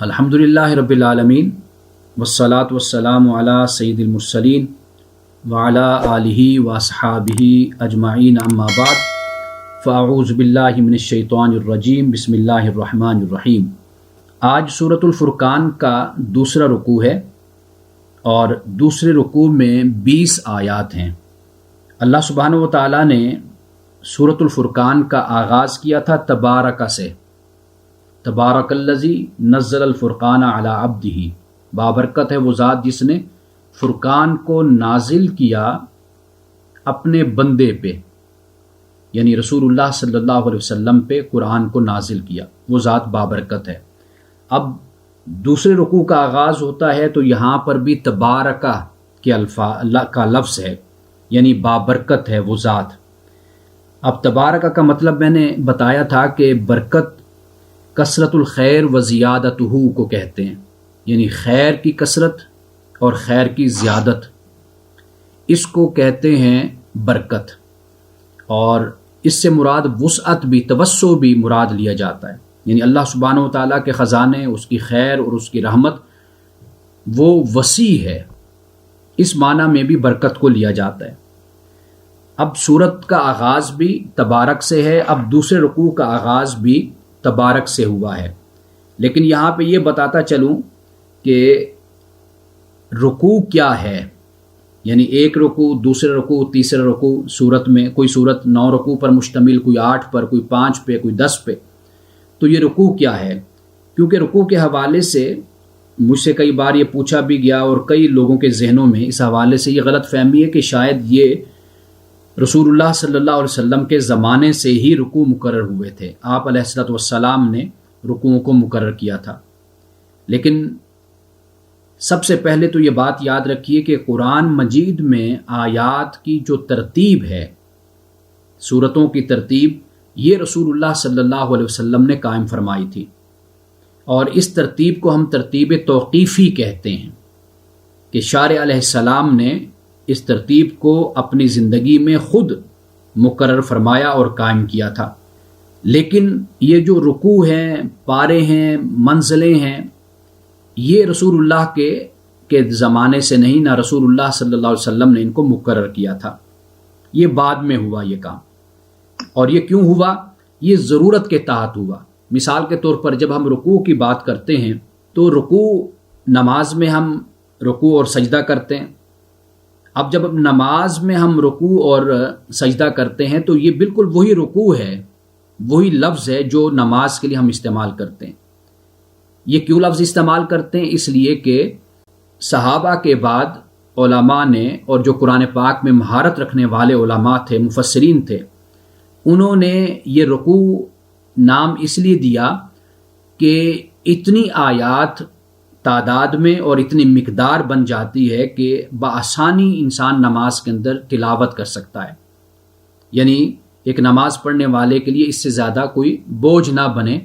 الحمدللہ رب العالمین والصلاة والسلام علی سید المرسلین وعلی آلہ واصحابہ اجمعین اما بعد فاعوذ باللہ من الشیطان الرجیم بسم اللہ الرحمن الرحیم۔ آج سورۃ الفرقان کا دوسرا رکوع ہے اور دوسرے رکوع میں 20 آیات ہیں۔ اللہ سبحانہ و تعالیٰ نے سورۃ الفرقان کا آغاز کیا تھا تبارک سے، تبارک الذی نزل الفرقان علی عبدہ، بابرکت ہے وہ ذات جس نے فرقان کو نازل کیا اپنے بندے پہ، یعنی رسول اللہ صلی اللہ علیہ وسلم پہ قرآن کو نازل کیا، وہ ذات بابرکت ہے۔ اب دوسرے رکوع کا آغاز ہوتا ہے تو یہاں پر بھی تبارکہ کے اللہ کا لفظ ہے، یعنی بابرکت ہے وہ ذات۔ اب تبارکہ کا مطلب میں نے بتایا تھا کہ برکت کثرت الخیر و زیادتہ کو کہتے ہیں، یعنی خیر کی کثرت اور خیر کی زیادت، اس کو کہتے ہیں برکت، اور اس سے مراد وسعت بھی، توسع بھی مراد لیا جاتا ہے، یعنی اللہ سبحانہ و تعالیٰ کے خزانے، اس کی خیر اور اس کی رحمت وہ وسیع ہے، اس معنی میں بھی برکت کو لیا جاتا ہے۔ اب سورت کا آغاز بھی تبارک سے ہے، اب دوسرے رکوع کا آغاز بھی تبارک سے ہوا ہے، لیکن یہاں پہ یہ بتاتا چلوں کہ رکوع کیا ہے، یعنی ایک رکوع، دوسرے رکوع، تیسرے رکوع، سورت میں کوئی سورت 9 رکوع پر مشتمل، کوئی 8 پر، کوئی 5 پہ، کوئی 10 پہ، تو یہ رکوع کیا ہے؟ کیونکہ رکوع کے حوالے سے مجھ سے کئی بار یہ پوچھا بھی گیا اور کئی لوگوں کے ذہنوں میں اس حوالے سے یہ غلط فہمی ہے کہ شاید یہ رسول اللہ صلی اللہ علیہ وسلم کے زمانے سے ہی رکوع مقرر ہوئے تھے، آپ علیہ الصلوۃ والسلام نے رکوعوں کو مقرر کیا تھا۔ لیکن سب سے پہلے تو یہ بات یاد رکھیے کہ قرآن مجید میں آیات کی جو ترتیب ہے، سورتوں کی ترتیب، یہ رسول اللہ صلی اللہ علیہ وسلم نے قائم فرمائی تھی، اور اس ترتیب کو ہم ترتیب توقیفی کہتے ہیں کہ شارع علیہ السلام نے اس ترتیب کو اپنی زندگی میں خود مقرر فرمایا اور قائم کیا تھا۔ لیکن یہ جو رکوع ہیں، پارے ہیں، منزلیں ہیں، یہ رسول اللہ کے زمانے سے نہیں، نہ رسول اللہ صلی اللہ علیہ وسلم نے ان کو مقرر کیا تھا، یہ بعد میں ہوا یہ کام۔ اور یہ کیوں ہوا؟ یہ ضرورت کے تحت ہوا۔ مثال کے طور پر جب ہم رکوع کی بات کرتے ہیں تو رکوع، نماز میں ہم رکوع اور سجدہ کرتے ہیں۔ اب جب نماز میں ہم رکوع اور سجدہ کرتے ہیں تو یہ بالکل وہی رکوع ہے، وہی لفظ ہے جو نماز کے لیے ہم استعمال کرتے ہیں۔ یہ کیوں لفظ استعمال کرتے ہیں؟ اس لیے کہ صحابہ کے بعد علماء نے، اور جو قرآن پاک میں مہارت رکھنے والے علماء تھے، مفسرین تھے، انہوں نے یہ رکوع نام اس لیے دیا کہ اتنی آیات تعداد میں اور اتنی مقدار بن جاتی ہے کہ بآسانی انسان نماز کے اندر تلاوت کر سکتا ہے، یعنی ایک نماز پڑھنے والے کے لیے اس سے زیادہ کوئی بوجھ نہ بنے،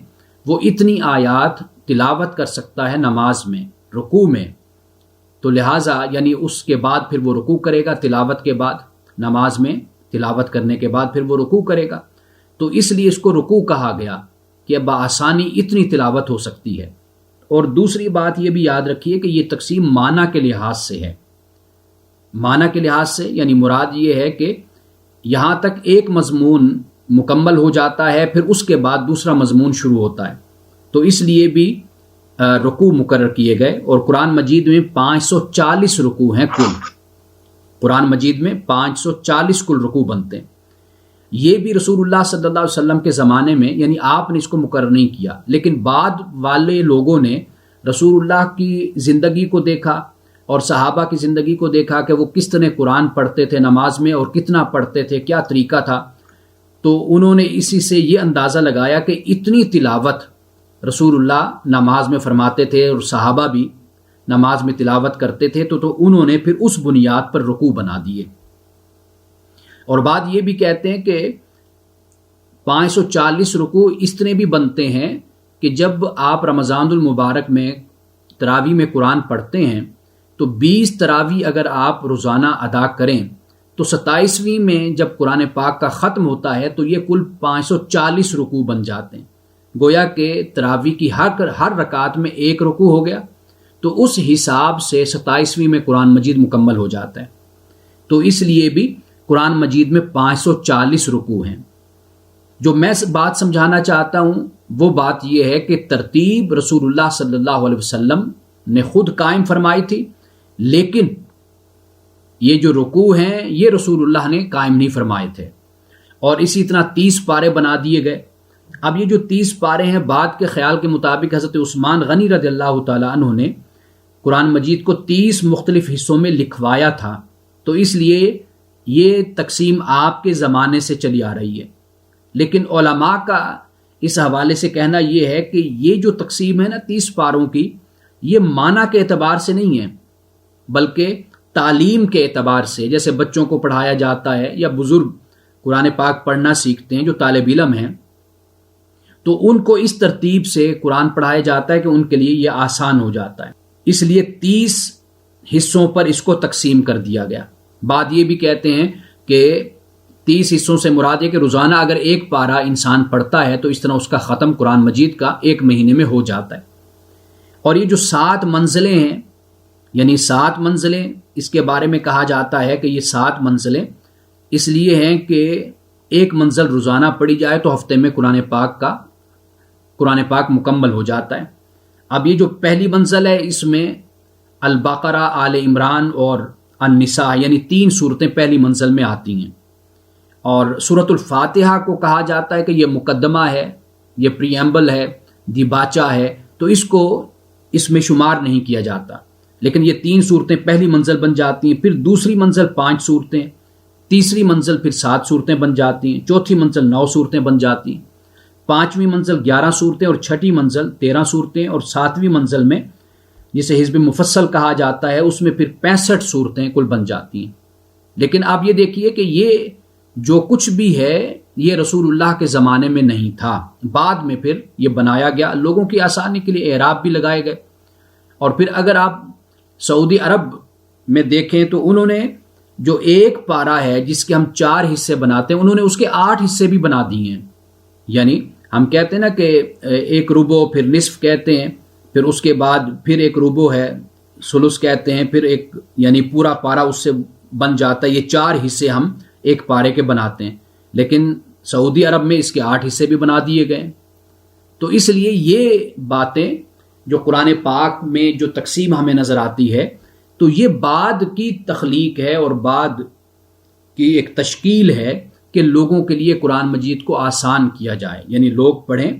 وہ اتنی آیات تلاوت کر سکتا ہے نماز میں، رکوع میں، تو لہٰذا یعنی اس کے بعد پھر وہ رکوع کرے گا، تلاوت کے بعد، نماز میں تلاوت کرنے کے بعد پھر وہ رکوع کرے گا، تو اس لیے اس کو رکوع کہا گیا کہ بآسانی اتنی تلاوت ہو سکتی ہے۔ اور دوسری بات یہ بھی یاد رکھیے کہ یہ تقسیم معنی کے لحاظ سے ہے، معنی کے لحاظ سے یعنی مراد یہ ہے کہ یہاں تک ایک مضمون مکمل ہو جاتا ہے، پھر اس کے بعد دوسرا مضمون شروع ہوتا ہے، تو اس لیے بھی رکوع مقرر کیے گئے۔ اور قرآن مجید میں 540 رکوع ہیں کل، قرآن مجید میں 540 کل رکوع بنتے ہیں۔ یہ بھی رسول اللہ صلی اللہ علیہ وسلم کے زمانے میں، یعنی آپ نے اس کو مقرر نہیں کیا، لیکن بعد والے لوگوں نے رسول اللہ کی زندگی کو دیکھا اور صحابہ کی زندگی کو دیکھا کہ وہ کس طرح قرآن پڑھتے تھے نماز میں اور کتنا پڑھتے تھے، کیا طریقہ تھا، تو انہوں نے اسی سے یہ اندازہ لگایا کہ اتنی تلاوت رسول اللہ نماز میں فرماتے تھے اور صحابہ بھی نماز میں تلاوت کرتے تھے، تو انہوں نے پھر اس بنیاد پر رکوع بنا دیے۔ اور بات یہ بھی کہتے ہیں کہ 540 رکوع اس طرح بھی بنتے ہیں کہ جب آپ رمضان المبارک میں تراویح میں قرآن پڑھتے ہیں تو 20 تراویح اگر آپ روزانہ ادا کریں تو 27ویں میں جب قرآن پاک کا ختم ہوتا ہے تو یہ کل 540 رکوع بن جاتے ہیں۔ گویا کہ تراویح کی ہر رکعت میں ایک رکوع ہو گیا، تو اس حساب سے 27ویں میں قرآن مجید مکمل ہو جاتا ہے۔ تو اس لیے بھی قرآن مجید میں 540 رکوع ہیں۔ جو میں بات سمجھانا چاہتا ہوں وہ بات یہ ہے کہ ترتیب رسول اللہ صلی اللہ علیہ وسلم نے خود قائم فرمائی تھی، لیکن یہ جو رکوع ہیں یہ رسول اللہ نے قائم نہیں فرمائے تھے، اور اسی طرح 30 پارے بنا دیے گئے۔ اب یہ جو 30 پارے ہیں، بعد کے خیال کے مطابق حضرت عثمان غنی رضی اللہ تعالیٰ عنہ نے قرآن مجید کو 30 مختلف حصوں میں لکھوایا تھا، تو اس لیے یہ تقسیم آپ کے زمانے سے چلی آ رہی ہے۔ لیکن علماء کا اس حوالے سے کہنا یہ ہے کہ یہ جو تقسیم ہے نا 30 پاروں کی، یہ معنی کے اعتبار سے نہیں ہے، بلکہ تعلیم کے اعتبار سے، جیسے بچوں کو پڑھایا جاتا ہے یا بزرگ قرآن پاک پڑھنا سیکھتے ہیں جو طالب علم ہیں، تو ان کو اس ترتیب سے قرآن پڑھایا جاتا ہے کہ ان کے لیے یہ آسان ہو جاتا ہے، اس لیے 30 حصوں پر اس کو تقسیم کر دیا گیا۔ بعد یہ بھی کہتے ہیں کہ 30 حصوں سے مراد ہے کہ روزانہ اگر ایک پارہ انسان پڑھتا ہے تو اس طرح اس کا ختم قرآن مجید کا ایک مہینے میں ہو جاتا ہے۔ اور یہ جو 7 منزلیں ہیں، یعنی 7 منزلیں، اس کے بارے میں کہا جاتا ہے کہ یہ 7 منزلیں اس لیے ہیں کہ ایک منزل روزانہ پڑھی جائے تو ہفتے میں قرآن پاک مکمل ہو جاتا ہے۔ اب یہ جو پہلی منزل ہے، اس میں البقرہ، آل عمران اور النساء یعنی 3 صورتیں پہلی منزل میں آتی ہیں، اور سورۃ الفاتحہ کو کہا جاتا ہے کہ یہ مقدمہ ہے، یہ پریمبل ہے، دیباچہ ہے، تو اس کو اس میں شمار نہیں کیا جاتا، لیکن یہ 3 صورتیں پہلی منزل بن جاتی ہیں۔ پھر دوسری منزل 5 صورتیں، تیسری منزل پھر 7 صورتیں بن جاتی ہیں، چوتھی منزل 9 صورتیں بن جاتی ہیں، 5ویں منزل 11 صورتیں، اور 6ٹھی منزل 13 صورتیں، اور 7ویں منزل میں جسے حزب مفصل کہا جاتا ہے اس میں پھر 65 صورتیں کل بن جاتی ہیں۔ لیکن آپ یہ دیکھیے کہ یہ جو کچھ بھی ہے یہ رسول اللہ کے زمانے میں نہیں تھا، بعد میں پھر یہ بنایا گیا، لوگوں کی آسانی کے لیے اعراب بھی لگائے گئے۔ اور پھر اگر آپ سعودی عرب میں دیکھیں تو انہوں نے جو ایک پارہ ہے جس کے ہم 4 حصے بناتے ہیں، انہوں نے اس کے 8 حصے بھی بنا دیے ہیں۔ یعنی ہم کہتے ہیں نا کہ ایک ربع، پھر نصف کہتے ہیں، پھر اس کے بعد پھر ایک ربع ہے، ثلث کہتے ہیں، پھر ایک یعنی پورا پارہ اس سے بن جاتا ہے۔ یہ 4 حصے ہم ایک پارے کے بناتے ہیں، لیکن سعودی عرب میں اس کے 8 حصے بھی بنا دیے گئے۔ تو اس لیے یہ باتیں جو قرآن پاک میں جو تقسیم ہمیں نظر آتی ہے، تو یہ بعد کی تخلیق ہے اور بعد کی ایک تشکیل ہے کہ لوگوں کے لیے قرآن مجید کو آسان کیا جائے، یعنی لوگ پڑھیں،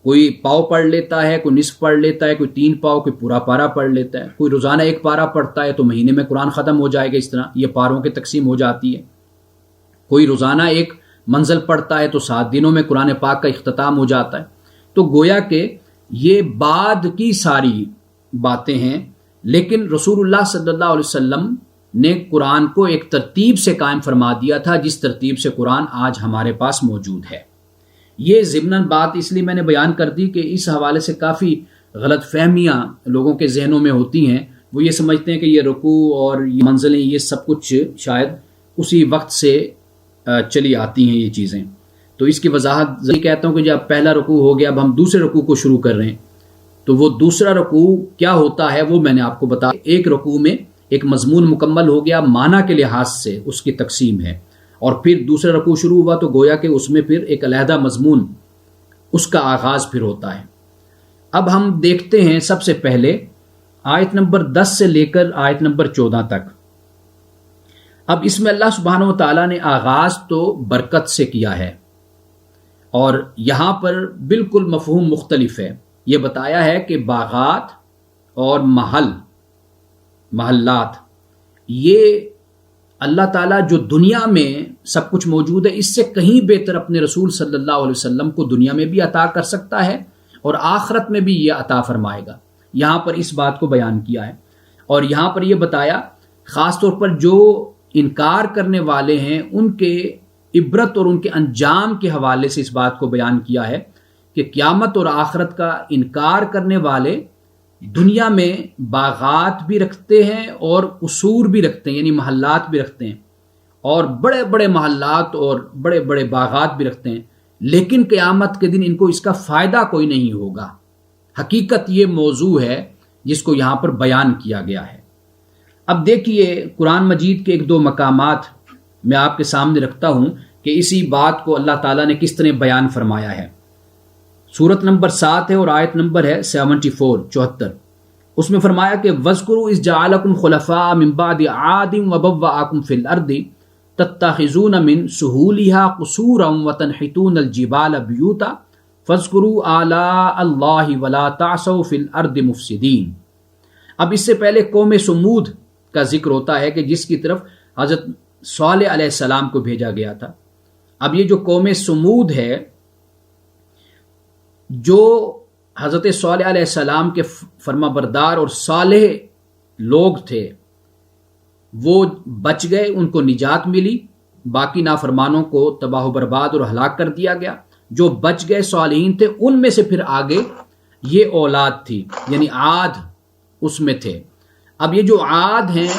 کوئی پاؤ پڑھ لیتا ہے، کوئی نصف پڑھ لیتا ہے، کوئی 3 پاؤ، کوئی پورا پارہ پڑھ لیتا ہے، کوئی روزانہ ایک پارہ پڑھتا ہے تو مہینے میں قرآن ختم ہو جائے گا، اس طرح یہ پاروں کی تقسیم ہو جاتی ہے۔ کوئی روزانہ ایک منزل پڑھتا ہے تو 7 دنوں میں قرآن پاک کا اختتام ہو جاتا ہے۔ تو گویا کہ یہ بعد کی ساری باتیں ہیں، لیکن رسول اللہ صلی اللہ علیہ وسلم نے قرآن کو ایک ترتیب سے قائم فرما دیا تھا، جس ترتیب سے قرآن آج ہمارے پاس موجود ہے۔ یہ ضمناً بات اس لیے میں نے بیان کر دی کہ اس حوالے سے کافی غلط فہمیاں لوگوں کے ذہنوں میں ہوتی ہیں، وہ یہ سمجھتے ہیں کہ یہ رکوع اور یہ منزلیں یہ سب کچھ شاید اسی وقت سے چلی آتی ہیں یہ چیزیں۔ تو اس کی وضاحت یہ کہتا ہوں کہ جب پہلا رکوع ہو گیا، اب ہم دوسرے رکوع کو شروع کر رہے ہیں، تو وہ دوسرا رکوع کیا ہوتا ہے وہ میں نے آپ کو بتایا۔ ایک رکوع میں ایک مضمون مکمل ہو گیا، معنی کے لحاظ سے اس کی تقسیم ہے، اور پھر دوسرا رکوع شروع ہوا تو گویا کہ اس میں پھر ایک علیحدہ مضمون اس کا آغاز پھر ہوتا ہے۔ اب ہم دیکھتے ہیں سب سے پہلے آیت نمبر 10 سے لے کر آیت نمبر 14 تک۔ اب اس میں اللہ سبحانہ و تعالیٰ نے آغاز تو برکت سے کیا ہے، اور یہاں پر بالکل مفہوم مختلف ہے۔ یہ بتایا ہے کہ باغات اور محلات، یہ اللہ تعالیٰ جو دنیا میں سب کچھ موجود ہے اس سے کہیں بہتر اپنے رسول صلی اللہ علیہ وسلم کو دنیا میں بھی عطا کر سکتا ہے اور آخرت میں بھی یہ عطا فرمائے گا۔ یہاں پر اس بات کو بیان کیا ہے، اور یہاں پر یہ بتایا خاص طور پر جو انکار کرنے والے ہیں ان کے عبرت اور ان کے انجام کے حوالے سے اس بات کو بیان کیا ہے کہ قیامت اور آخرت کا انکار کرنے والے دنیا میں باغات بھی رکھتے ہیں اور قصور بھی رکھتے ہیں، یعنی محلات بھی رکھتے ہیں، اور بڑے بڑے محلات اور بڑے بڑے باغات بھی رکھتے ہیں، لیکن قیامت کے دن ان کو اس کا فائدہ کوئی نہیں ہوگا۔ حقیقت یہ موضوع ہے جس کو یہاں پر بیان کیا گیا ہے۔ اب دیکھیے قرآن مجید کے ایک دو مقامات میں آپ کے سامنے رکھتا ہوں کہ اسی بات کو اللہ تعالیٰ نے کس طرح بیان فرمایا ہے۔ سورت نمبر 7 ہے اور آیت نمبر ہے 74 اس میں فرمایا کہ وَاذْكُرُوا إِذْ جَعَلَكُمْ خُلَفَاءَ مِن بَعْدِ عَادٍ وَبَوَّأَكُمْ فِي الْأَرْضِ تَتَّخِذُونَ مِن سُهُولِهَا قُصُورًا وَتَنْحِتُونَ الْجِبَالَ بُيُوتًا فَاذْكُرُوا آلَاءَ اللَّهِ وَلَا تَعْثَوْا فِي الْأَرْضِ مُفْسِدِينَ۔ اب اس سے پہلے قوم سمود کا ذکر ہوتا ہے کہ جس کی طرف حضرت صالح علیہ السلام کو بھیجا گیا تھا۔ اب یہ جو قوم سمود ہے، جو حضرت صالح علیہ السلام کے فرما بردار اور صالح لوگ تھے، وہ بچ گئے، ان کو نجات ملی، باقی نافرمانوں کو تباہ و برباد اور ہلاک کر دیا گیا۔ جو بچ گئے صالحین تھے، ان میں سے پھر آگے یہ اولاد تھی، یعنی عاد اس میں تھے۔ اب یہ جو عاد ہیں،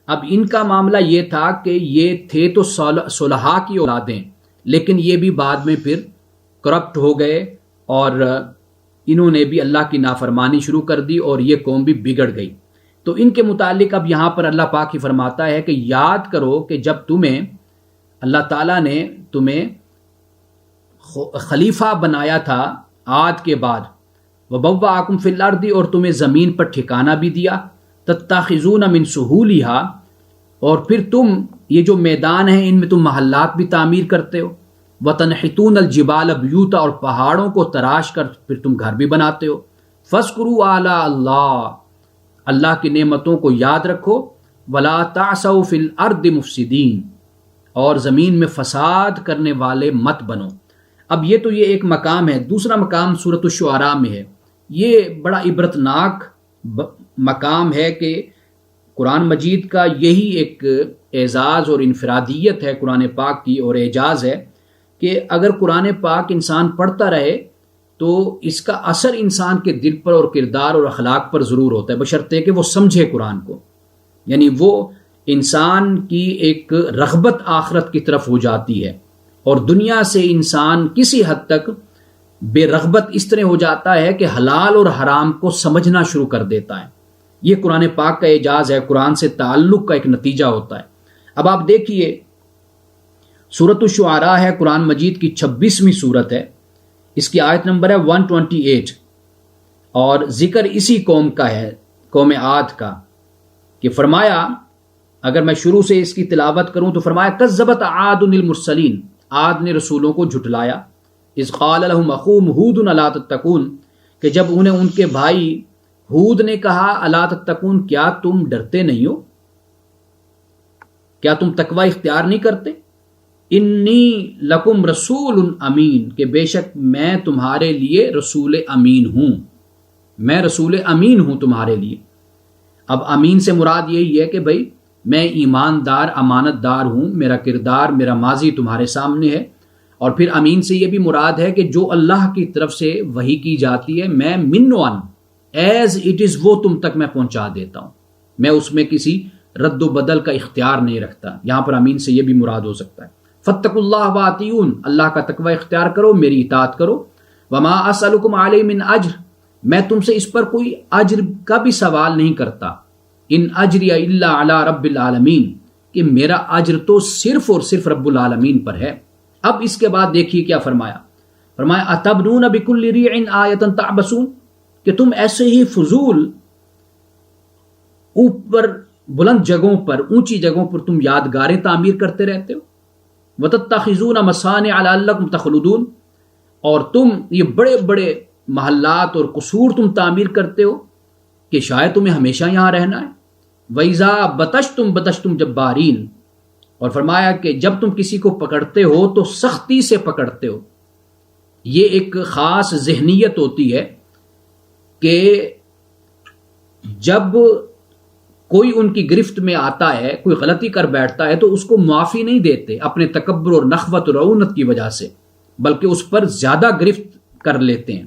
اب ان کا معاملہ یہ تھا کہ یہ تھے تو صلحاء کی اولادیں، لیکن یہ بھی بعد میں پھر کرپٹ ہو گئے اور انہوں نے بھی اللہ کی نافرمانی شروع کر دی اور یہ قوم بھی بگڑ گئی۔ تو ان کے متعلق اب یہاں پر اللہ پاک ہی فرماتا ہے کہ یاد کرو کہ جب تمہیں اللہ تعالیٰ نے تمہیں خلیفہ بنایا تھا عاد کے بعد، وَبَوَّأَكُمْ فِي الْأَرْضِ، اور تمہیں زمین پر ٹھکانہ بھی دیا، تَتَّخِذُونَ مِن سُهُولِهَا، اور پھر تم یہ جو میدان ہیں ان میں تم محلات بھی تعمیر کرتے ہو، وَتَنْحِتُونَ الْجِبَالَ بُيُوتًا، اور پہاڑوں کو تراش کر پھر تم گھر بھی بناتے ہو۔ فَاذْكُرُوا آلَاءَ اللَّهِ، اللہ کی نعمتوں کو یاد رکھو، وَلَا تَعْثَوْا فِي الْأَرْضِ مُفْسِدِينَ، اور زمین میں فساد کرنے والے مت بنو۔ اب یہ ایک مقام ہے۔ دوسرا مقام سورۃ الشعراء میں ہے۔ یہ بڑا عبرتناک مقام ہے کہ قرآن مجید کا یہی ایک اعزاز اور انفرادیت ہے قرآن پاک کی، اور اعجاز ہے کہ اگر قرآن پاک انسان پڑھتا رہے تو اس کا اثر انسان کے دل پر اور کردار اور اخلاق پر ضرور ہوتا ہے، بشرطے کہ وہ سمجھے قرآن کو، یعنی وہ انسان کی ایک رغبت آخرت کی طرف ہو جاتی ہے، اور دنیا سے انسان کسی حد تک بے رغبت اس طرح ہو جاتا ہے کہ حلال اور حرام کو سمجھنا شروع کر دیتا ہے۔ یہ قرآن پاک کا اعجاز ہے، قرآن سے تعلق کا ایک نتیجہ ہوتا ہے۔ اب آپ دیکھیے سورۃ الشعراء ہے، قرآن مجید کی 26ویں سورت ہے، اس کی آیت نمبر ہے 128، اور ذکر اسی قوم کا ہے، قوم عاد کا، کہ فرمایا، اگر میں شروع سے اس کی تلاوت کروں تو فرمایا کذبت عاد المرسلین، عاد نے رسولوں کو جھٹلایا، اذ قال لهم اخوهم ہود الا تتقون، کہ جب انہیں ان کے بھائی ہود نے کہا الا تتقون، کیا تم ڈرتے نہیں ہو، کیا تم تقوی اختیار نہیں کرتے، انی لکم رسول امین، کہ بے شک میں تمہارے لیے رسول امین ہوں، میں رسول امین ہوں تمہارے لیے۔ اب امین سے مراد یہی ہے کہ بھائی میں ایماندار امانت دار ہوں، میرا کردار میرا ماضی تمہارے سامنے ہے، اور پھر امین سے یہ بھی مراد ہے کہ جو اللہ کی طرف سے وحی کی جاتی ہے میں من ون ایز اٹ از وہ تم تک میں پہنچا دیتا ہوں، میں اس میں کسی رد و بدل کا اختیار نہیں رکھتا۔ یہاں پر امین سے یہ بھی مراد ہو سکتا ہے۔ فاتقوا اللہ واطیعون، اللہ کا تقوی اختیار کرو، میری اطاعت کرو۔ وما اسألکم علیہ من اجر، میں تم سے اس پر کوئی اجر کا بھی سوال نہیں کرتا۔ ان اجری الا علی رب العالمین، کہ میرا اجر تو صرف اور صرف رب العالمین پر ہے۔ اب اس کے بعد دیکھیے کیا فرمایا، فرمایا اتبنون بکل ریع آیۃ تعبثون، کہ تم ایسے ہی فضول اوپر بلند جگہوں پر، اونچی جگہوں پر تم یادگاریں تعمیر کرتے رہتے ہو۔ وتتخذون مصانع لعلکم تخلدون، اور تم یہ بڑے بڑے محلات اور قصور تم تعمیر کرتے ہو کہ شاید تمہیں ہمیشہ یہاں رہنا ہے۔ وَإِذَا بَطَشْتُمْ بَطَشْتُمْ جَبَّارِينَ، اور فرمایا کہ جب تم کسی کو پکڑتے ہو تو سختی سے پکڑتے ہو۔ یہ ایک خاص ذہنیت ہوتی ہے کہ جب کوئی ان کی گرفت میں آتا ہے، کوئی غلطی کر بیٹھتا ہے تو اس کو معافی نہیں دیتے اپنے تکبر اور نخوت اور رعونت کی وجہ سے، بلکہ اس پر زیادہ گرفت کر لیتے ہیں۔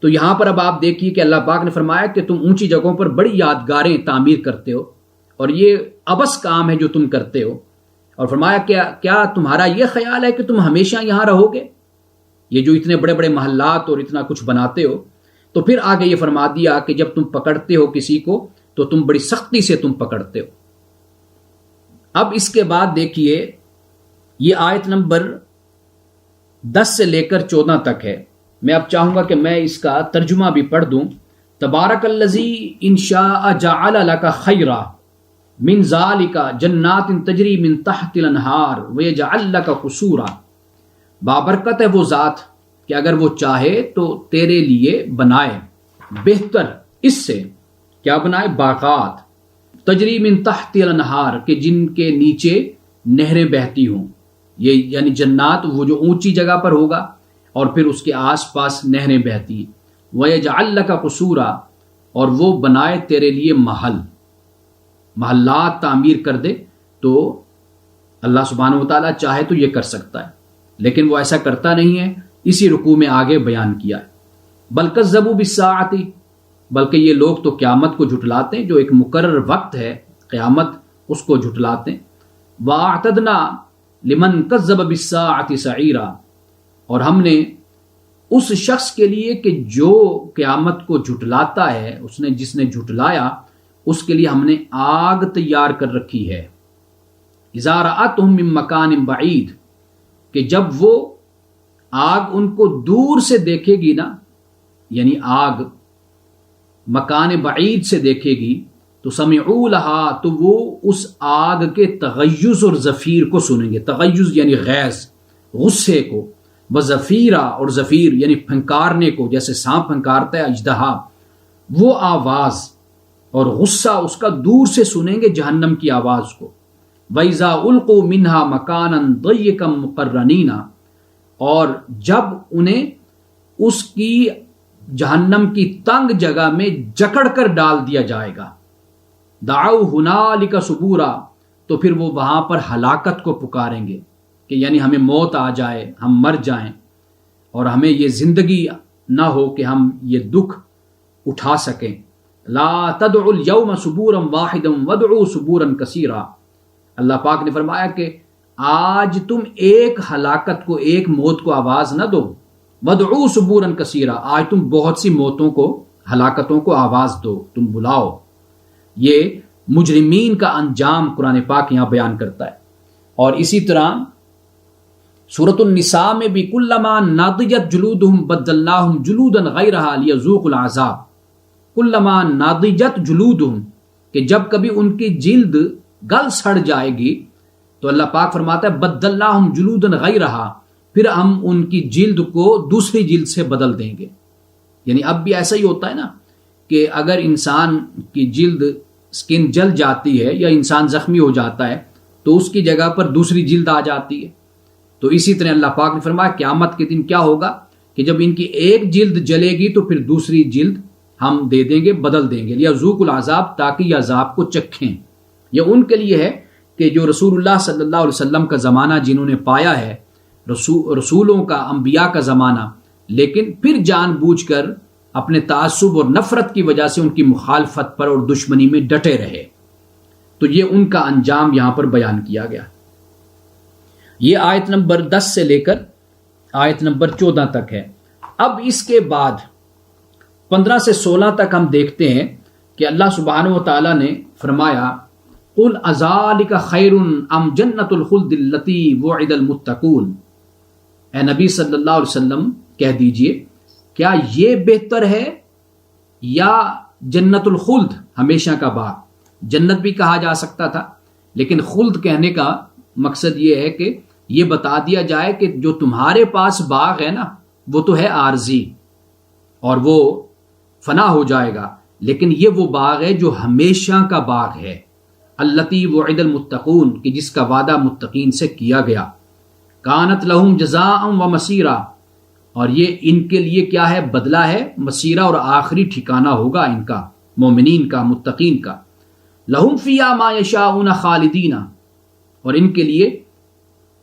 تو یہاں پر اب آپ دیکھیے کہ اللہ پاک نے فرمایا کہ تم اونچی جگہوں پر بڑی یادگاریں تعمیر کرتے ہو، اور یہ عبث کام ہے جو تم کرتے ہو، اور فرمایا کیا تمہارا یہ خیال ہے کہ تم ہمیشہ یہاں رہو گے، یہ جو اتنے بڑے بڑے محلات اور اتنا کچھ بناتے ہو؟ تو پھر آگے یہ فرما دیا کہ جب تم پکڑتے ہو کسی کو تو تم بڑی سختی سے تم پکڑتے ہو۔ اب اس کے بعد دیکھیے یہ آیت نمبر 10 سے لے کر 14 تک ہے۔ میں اب چاہوں گا کہ میں اس کا ترجمہ بھی پڑھ دوں۔ تبارک الذی ان شاء جعل لک خیرا من ذالک جنات تجری من تحت الانہار ویجعل لک قصورا، بابرکت ہے وہ ذات کہ اگر وہ چاہے تو تیرے لیے بنائے بہتر اس سے، کیا بنائے؟ باغات، تجری من تحت الانہار کہ جن کے نیچے نہریں بہتی ہوں، یہ یعنی جنات وہ جو اونچی جگہ پر ہوگا اور پھر اس کے آس پاس نہریں بہتی، وَيَجْعَلْ لَكَ قُصُورًا، اور وہ بنائے تیرے لیے محلات تعمیر کر دے۔ تو اللہ سبحانہ وتعالیٰ چاہے تو یہ کر سکتا ہے، لیکن وہ ایسا کرتا نہیں ہے، اسی رکوع میں آگے بیان کیا ہے۔ بَلْ كَذَّبُوا بِالسَّاعَةِ، بلکہ یہ لوگ تو قیامت کو جھٹلاتے ہیں، جو ایک مقرر وقت ہے قیامت، اس کو جھٹلاتے ہیں۔ وَأَعْتَدْنَا لِمَنْ كَذَّبَ بِالسَّاعَةِ سَعِيرًا، اور ہم نے اس شخص کے لیے کہ جو قیامت کو جھٹلاتا ہے، جس نے جھٹلایا، اس کے لیے ہم نے آگ تیار کر رکھی ہے۔ اذا رأتهم من مکان بعید، کہ جب وہ آگ ان کو دور سے دیکھے گی نا، یعنی آگ مکان بعید سے دیکھے گی، تو سمعوا لہا، تو وہ اس آگ کے تغیظ اور زفیر کو سنیں گے۔ تغیظ یعنی غیظ، غصے کو، وزفیرہ، اور زفیر یعنی پھنکارنے کو، جیسے سانپ پھنکارتا ہے اژدہا، وہ آواز اور غصہ اس کا دور سے سنیں گے جہنم کی آواز کو۔ وَإِذَا أُلْقُوا مِنْهَا مَكَانًا ضَيِّقًا مُقَرَّنِينَ، اور جب انہیں اس کی جہنم کی تنگ جگہ میں جکڑ کر ڈال دیا جائے گا، دعوا هُنَالِكَ ثُبُورًا، تو پھر وہ وہاں پر ہلاکت کو پکاریں گے کہ یعنی ہمیں موت آ جائے، ہم مر جائیں، اور ہمیں یہ زندگی نہ ہو کہ ہم یہ دکھ اٹھا سکیں۔ لا تدعوا اليوم ثبورا واحدا وادعوا ثبورا کثیرا، اللہ پاک نے فرمایا کہ آج تم ایک ہلاکت کو، ایک موت کو آواز نہ دو، وادعوا ثبورا کثیرا، آج تم بہت سی موتوں کو، ہلاکتوں کو آواز دو، تم بلاؤ۔ یہ مجرمین کا انجام قرآن پاک یہاں بیان کرتا ہے۔ اور اسی طرح سورۃ النساء میں بھی کلما ناضجت جلودہم بدلناہم جلودا غیرہا لیذوقوا العذاب، کلما ناضجت جلودہم، کہ جب کبھی ان کی جلد گل سڑ جائے گی تو اللہ پاک فرماتا ہے بدلناہم جلودا غیرہا، پھر ہم ان کی جلد کو دوسری جلد سے بدل دیں گے۔ یعنی اب بھی ایسا ہی ہوتا ہے نا کہ اگر انسان کی جلد سکن جل جاتی ہے یا انسان زخمی ہو جاتا ہے تو اس کی جگہ پر دوسری جلد آ جاتی ہے۔ تو اسی طرح اللہ پاک نے فرمایا قیامت کے دن کیا ہوگا کہ جب ان کی ایک جلد جلے گی تو پھر دوسری جلد ہم دے دیں گے، بدل دیں گے، لیذوقوا العذاب، تاکہ یہ عذاب کو چکھیں۔ یہ ان کے لیے ہے کہ جو رسول اللہ صلی اللہ علیہ وسلم کا زمانہ جنہوں نے پایا ہے، رسولوں کا، انبیاء کا زمانہ، لیکن پھر جان بوجھ کر اپنے تعصب اور نفرت کی وجہ سے ان کی مخالفت پر اور دشمنی میں ڈٹے رہے، تو یہ ان کا انجام یہاں پر بیان کیا گیا۔ یہ آیت نمبر 10 سے لے کر آیت نمبر 14 تک ہے۔ اب اس کے بعد 15 سے 16 تک ہم دیکھتے ہیں کہ اللہ سبحانہ و تعالیٰ نے فرمایا قُلْ أَذَلِكَ خَيْرٌ أَمْ جَنَّةُ الْخُلْدِ الَّتِي وُعِدَ الْمُتَّقُونَ، اے نبی صلی اللہ علیہ وسلم کہہ دیجئے کیا یہ بہتر ہے یا جنت الخلد، ہمیشہ کا باغ؟ جنت بھی کہا جا سکتا تھا، لیکن خلد کہنے کا مقصد یہ ہے کہ یہ بتا دیا جائے کہ جو تمہارے پاس باغ ہے نا وہ تو ہے عارضی اور وہ فنا ہو جائے گا، لیکن یہ وہ باغ ہے جو ہمیشہ کا باغ ہے، التی وعد المتقون، کہ جس کا وعدہ متقین سے کیا گیا، کانت لہم جزاء و مسیرا، اور یہ ان کے لیے کیا ہے؟ بدلہ ہے، مسیرہ اور آخری ٹھکانہ ہوگا ان کا، مومنین کا، متقین کا۔ لہم فیہا ما یشاءون خالدین، اور ان کے لیے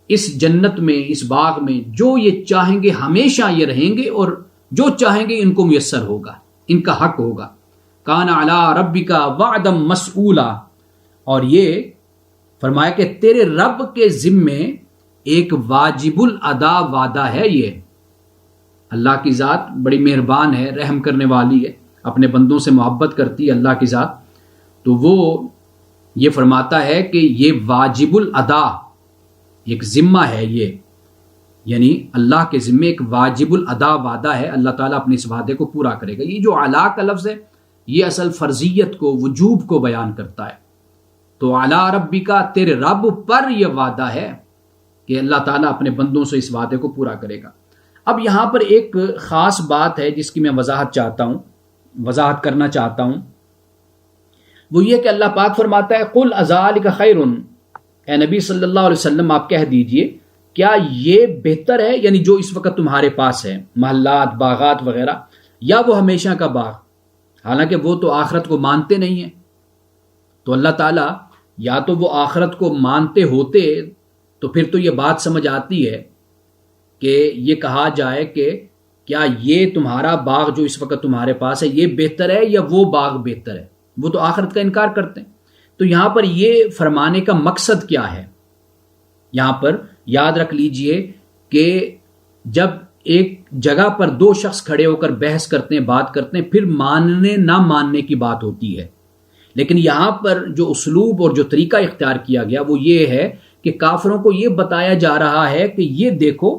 اس جنت میں، اس باغ میں جو یہ چاہیں گے ہمیشہ یہ رہیں گے، اور جو چاہیں گے ان کو میسر ہوگا، ان کا حق ہوگا۔ کان علی ربک وعدا مسئولا، اور یہ فرمایا کہ تیرے رب کے ذمے ایک واجب الادا وعدہ ہے. یہ اللہ کی ذات بڑی مہربان ہے، رحم کرنے والی ہے، اپنے بندوں سے محبت کرتی ہے اللہ کی ذات. تو وہ یہ فرماتا ہے کہ یہ واجب الادا ایک ذمہ ہے، یہ یعنی اللہ کے ذمے ایک واجب الادا وعدہ ہے، اللہ تعالیٰ اپنے اس وعدے کو پورا کرے گا. یہ جو علا کا لفظ ہے یہ اصل فرضیت کو، وجوب کو بیان کرتا ہے. تو علی ربک، تیرے رب پر یہ وعدہ ہے کہ اللہ تعالیٰ اپنے بندوں سے اس وعدے کو پورا کرے گا. اب یہاں پر ایک خاص بات ہے جس کی میں وضاحت کرنا چاہتا ہوں. وہ یہ کہ اللہ پاک فرماتا ہے قل اذالک خیر، اے نبی صلی اللہ علیہ وسلم آپ کہہ دیجئے کیا یہ بہتر ہے، یعنی جو اس وقت تمہارے پاس ہے محلات، باغات وغیرہ، یا وہ ہمیشہ کا باغ. حالانکہ وہ تو آخرت کو مانتے نہیں ہیں. تو اللہ تعالیٰ یا تو وہ آخرت کو مانتے ہوتے تو پھر تو یہ بات سمجھ آتی ہے کہ یہ کہا جائے کہ کیا یہ تمہارا باغ جو اس وقت تمہارے پاس ہے یہ بہتر ہے یا وہ باغ بہتر ہے. وہ تو آخرت کا انکار کرتے ہیں. تو یہاں پر یہ فرمانے کا مقصد کیا ہے؟ یہاں پر یاد رکھ لیجئے کہ جب ایک جگہ پر دو شخص کھڑے ہو کر بحث کرتے ہیں، بات کرتے ہیں، پھر ماننے نہ ماننے کی بات ہوتی ہے. لیکن یہاں پر جو اسلوب اور جو طریقہ اختیار کیا گیا وہ یہ ہے کہ کافروں کو یہ بتایا جا رہا ہے کہ یہ دیکھو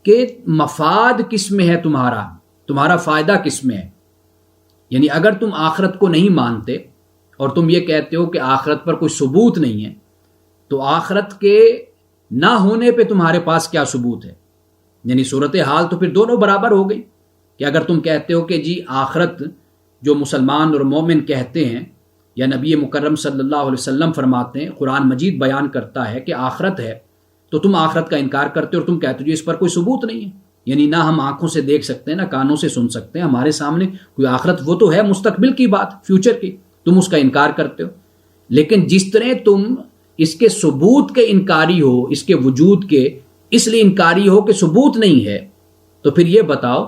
کہ مفاد کس میں ہے، تمہارا فائدہ کس میں ہے. یعنی اگر تم آخرت کو نہیں مانتے اور تم یہ کہتے ہو کہ آخرت پر کوئی ثبوت نہیں ہے، تو آخرت کے نہ ہونے پہ تمہارے پاس کیا ثبوت ہے؟ یعنی صورتحال تو پھر دونوں برابر ہو گئی کہ اگر تم کہتے ہو کہ جی آخرت جو مسلمان اور مومن کہتے ہیں یا نبی مکرم صلی اللہ علیہ وسلم فرماتے ہیں، قرآن مجید بیان کرتا ہے کہ آخرت ہے، تو تم آخرت کا انکار کرتے ہو اور تم کہتے ہو جی اس پر کوئی ثبوت نہیں ہے. یعنی نہ ہم آنکھوں سے دیکھ سکتے ہیں، نہ کانوں سے سن سکتے ہیں، ہمارے سامنے کوئی آخرت وہ تو ہے مستقبل کی بات، فیوچر کی، تم اس کا انکار کرتے ہو. لیکن جس طرح تم اس کے ثبوت کے انکاری ہو، اس کے وجود کے اس لیے انکاری ہو کہ ثبوت نہیں ہے، تو پھر یہ بتاؤ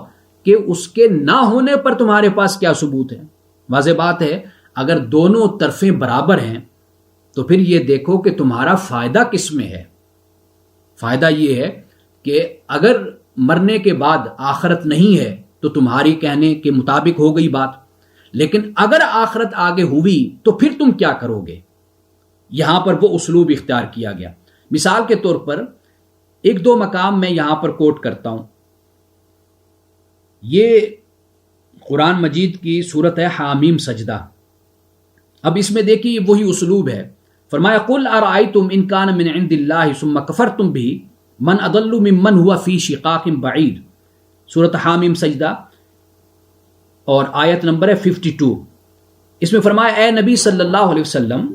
کہ اس کے نہ ہونے پر تمہارے پاس کیا ثبوت ہے. واضح بات ہے اگر دونوں طرفیں برابر ہیں تو پھر یہ دیکھو کہ تمہارا فائدہ کس میں ہے. فائدہ یہ ہے کہ اگر مرنے کے بعد آخرت نہیں ہے تو تمہاری کہنے کے مطابق ہو گئی بات، لیکن اگر آخرت آگے ہوئی تو پھر تم کیا کرو گے. یہاں پر وہ اسلوب اختیار کیا گیا. مثال کے طور پر ایک دو مقام میں یہاں پر کوٹ کرتا ہوں. یہ قرآن مجید کی سورت ہے حامیم سجدہ. اب اس میں دیکھیے وہی اسلوب ہے. فرمایا قل ارائیتم ان کان من عند اللہ ثم کفرتم به من اضل ممن هو فی شقاق بعید. سورت حامیم سجدہ اور آیت نمبر ہے 52. اس میں فرمایا اے نبی صلی اللہ علیہ وسلم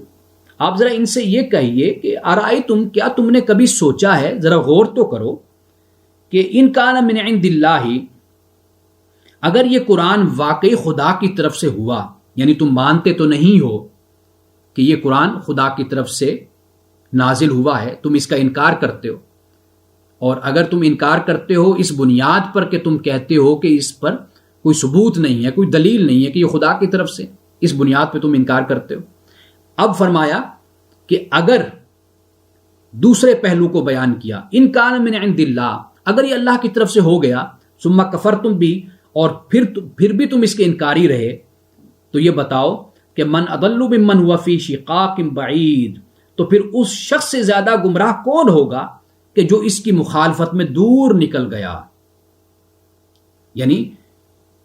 آپ ذرا ان سے یہ کہیے کہ ارائیتم، کیا تم نے کبھی سوچا ہے، ذرا غور تو کرو کہ ان کان من عند اللہ، اگر یہ قرآن واقعی خدا کی طرف سے ہوا، یعنی تم مانتے تو نہیں ہو کہ یہ قرآن خدا کی طرف سے نازل ہوا ہے، تم اس کا انکار کرتے ہو، اور اگر تم انکار کرتے ہو اس بنیاد پر کہ تم کہتے ہو کہ اس پر کوئی ثبوت نہیں ہے، کوئی دلیل نہیں ہے کہ یہ خدا کی طرف سے، اس بنیاد پہ تم انکار کرتے ہو. اب فرمایا کہ اگر دوسرے پہلو کو بیان کیا، ان کان من عند اللہ، اگر یہ اللہ کی طرف سے ہو گیا، ثم کفرتم بھی، اور پھر بھی تم اس کے انکاری رہے، تو یہ بتاؤ کہ من اضل ممن هو فی شقاق بعید، تو پھر اس شخص سے زیادہ گمراہ کون ہوگا کہ جو اس کی مخالفت میں دور نکل گیا. یعنی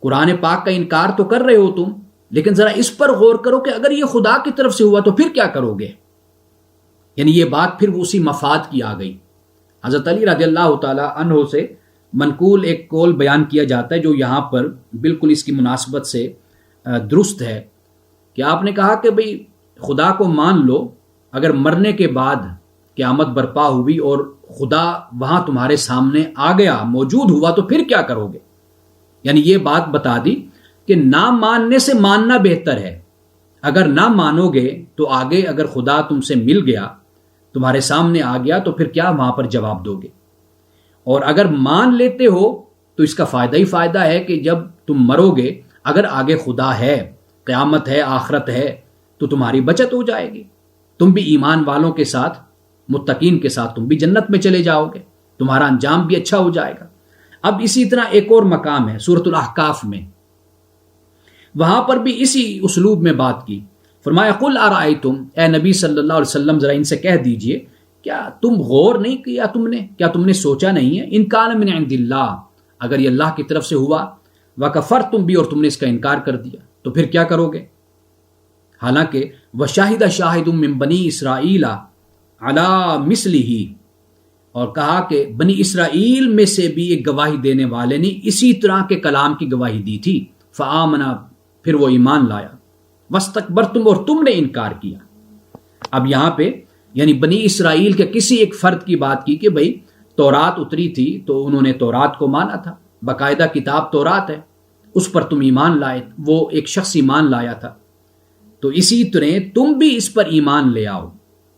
قرآن پاک کا انکار تو کر رہے ہو تم، لیکن ذرا اس پر غور کرو کہ اگر یہ خدا کی طرف سے ہوا تو پھر کیا کرو گے. یعنی یہ بات پھر اسی مفاد کی آ گئی. حضرت علی رضی اللہ تعالی عنہ سے منقول ایک قول بیان کیا جاتا ہے جو یہاں پر بالکل اس کی مناسبت سے درست ہے، کہ آپ نے کہا کہ بھئی خدا کو مان لو، اگر مرنے کے بعد قیامت برپا ہوئی اور خدا وہاں تمہارے سامنے آ گیا، موجود ہوا، تو پھر کیا کرو گے. یعنی یہ بات بتا دی کہ نہ ماننے سے ماننا بہتر ہے. اگر نہ مانو گے تو آگے اگر خدا تم سے مل گیا، تمہارے سامنے آ گیا، تو پھر کیا وہاں پر جواب دو گے. اور اگر مان لیتے ہو تو اس کا فائدہ ہی فائدہ ہے کہ جب تم مرو گے، اگر آگے خدا ہے، قیامت ہے، آخرت ہے، تو تمہاری بچت ہو جائے گی، تم بھی ایمان والوں کے ساتھ، متقین کے ساتھ تم بھی جنت میں چلے جاؤ گے، تمہارا انجام بھی اچھا ہو جائے گا۔ اب اسی طرح ایک اور مقام ہے سورۃ الاحقاف میں، وہاں پر بھی اسی اسلوب میں بات کی۔ فرمایا قل ارائیتم، اے نبی صلی اللہ علیہ وسلم ذرا ان سے کہہ دیجئے، کیا تم غور نہیں کیا، کیا تم نے سوچا نہیں ہے، ان کان من عند اللہ، اگر یہ اللہ کی طرف سے ہوا، وکفرتم بھی، اور تم نے اس کا انکار کر دیا، تو پھر کیا کرو گے؟ حالانکہ وشاہد شاہد من بنی اسرائیل علی مثلہ، اور کہا کہ بنی اسرائیل میں سے بھی ایک گواہی دینے والے نے اسی طرح کے کلام کی گواہی دی تھی، فآمنا، پھر وہ ایمان لایا، واستکبرتم، اور تم نے انکار کیا۔ اب یہاں پہ یعنی بنی اسرائیل کے کسی ایک فرد کی بات کی کہ بھئی تورات اتری تھی تو انہوں نے تورات کو مانا تھا، باقاعدہ کتاب تورات ہے، اس پر تم ایمان لائے، وہ ایک شخص ایمان لایا تھا، تو اسی طرح تم بھی اس پر ایمان لے آؤ،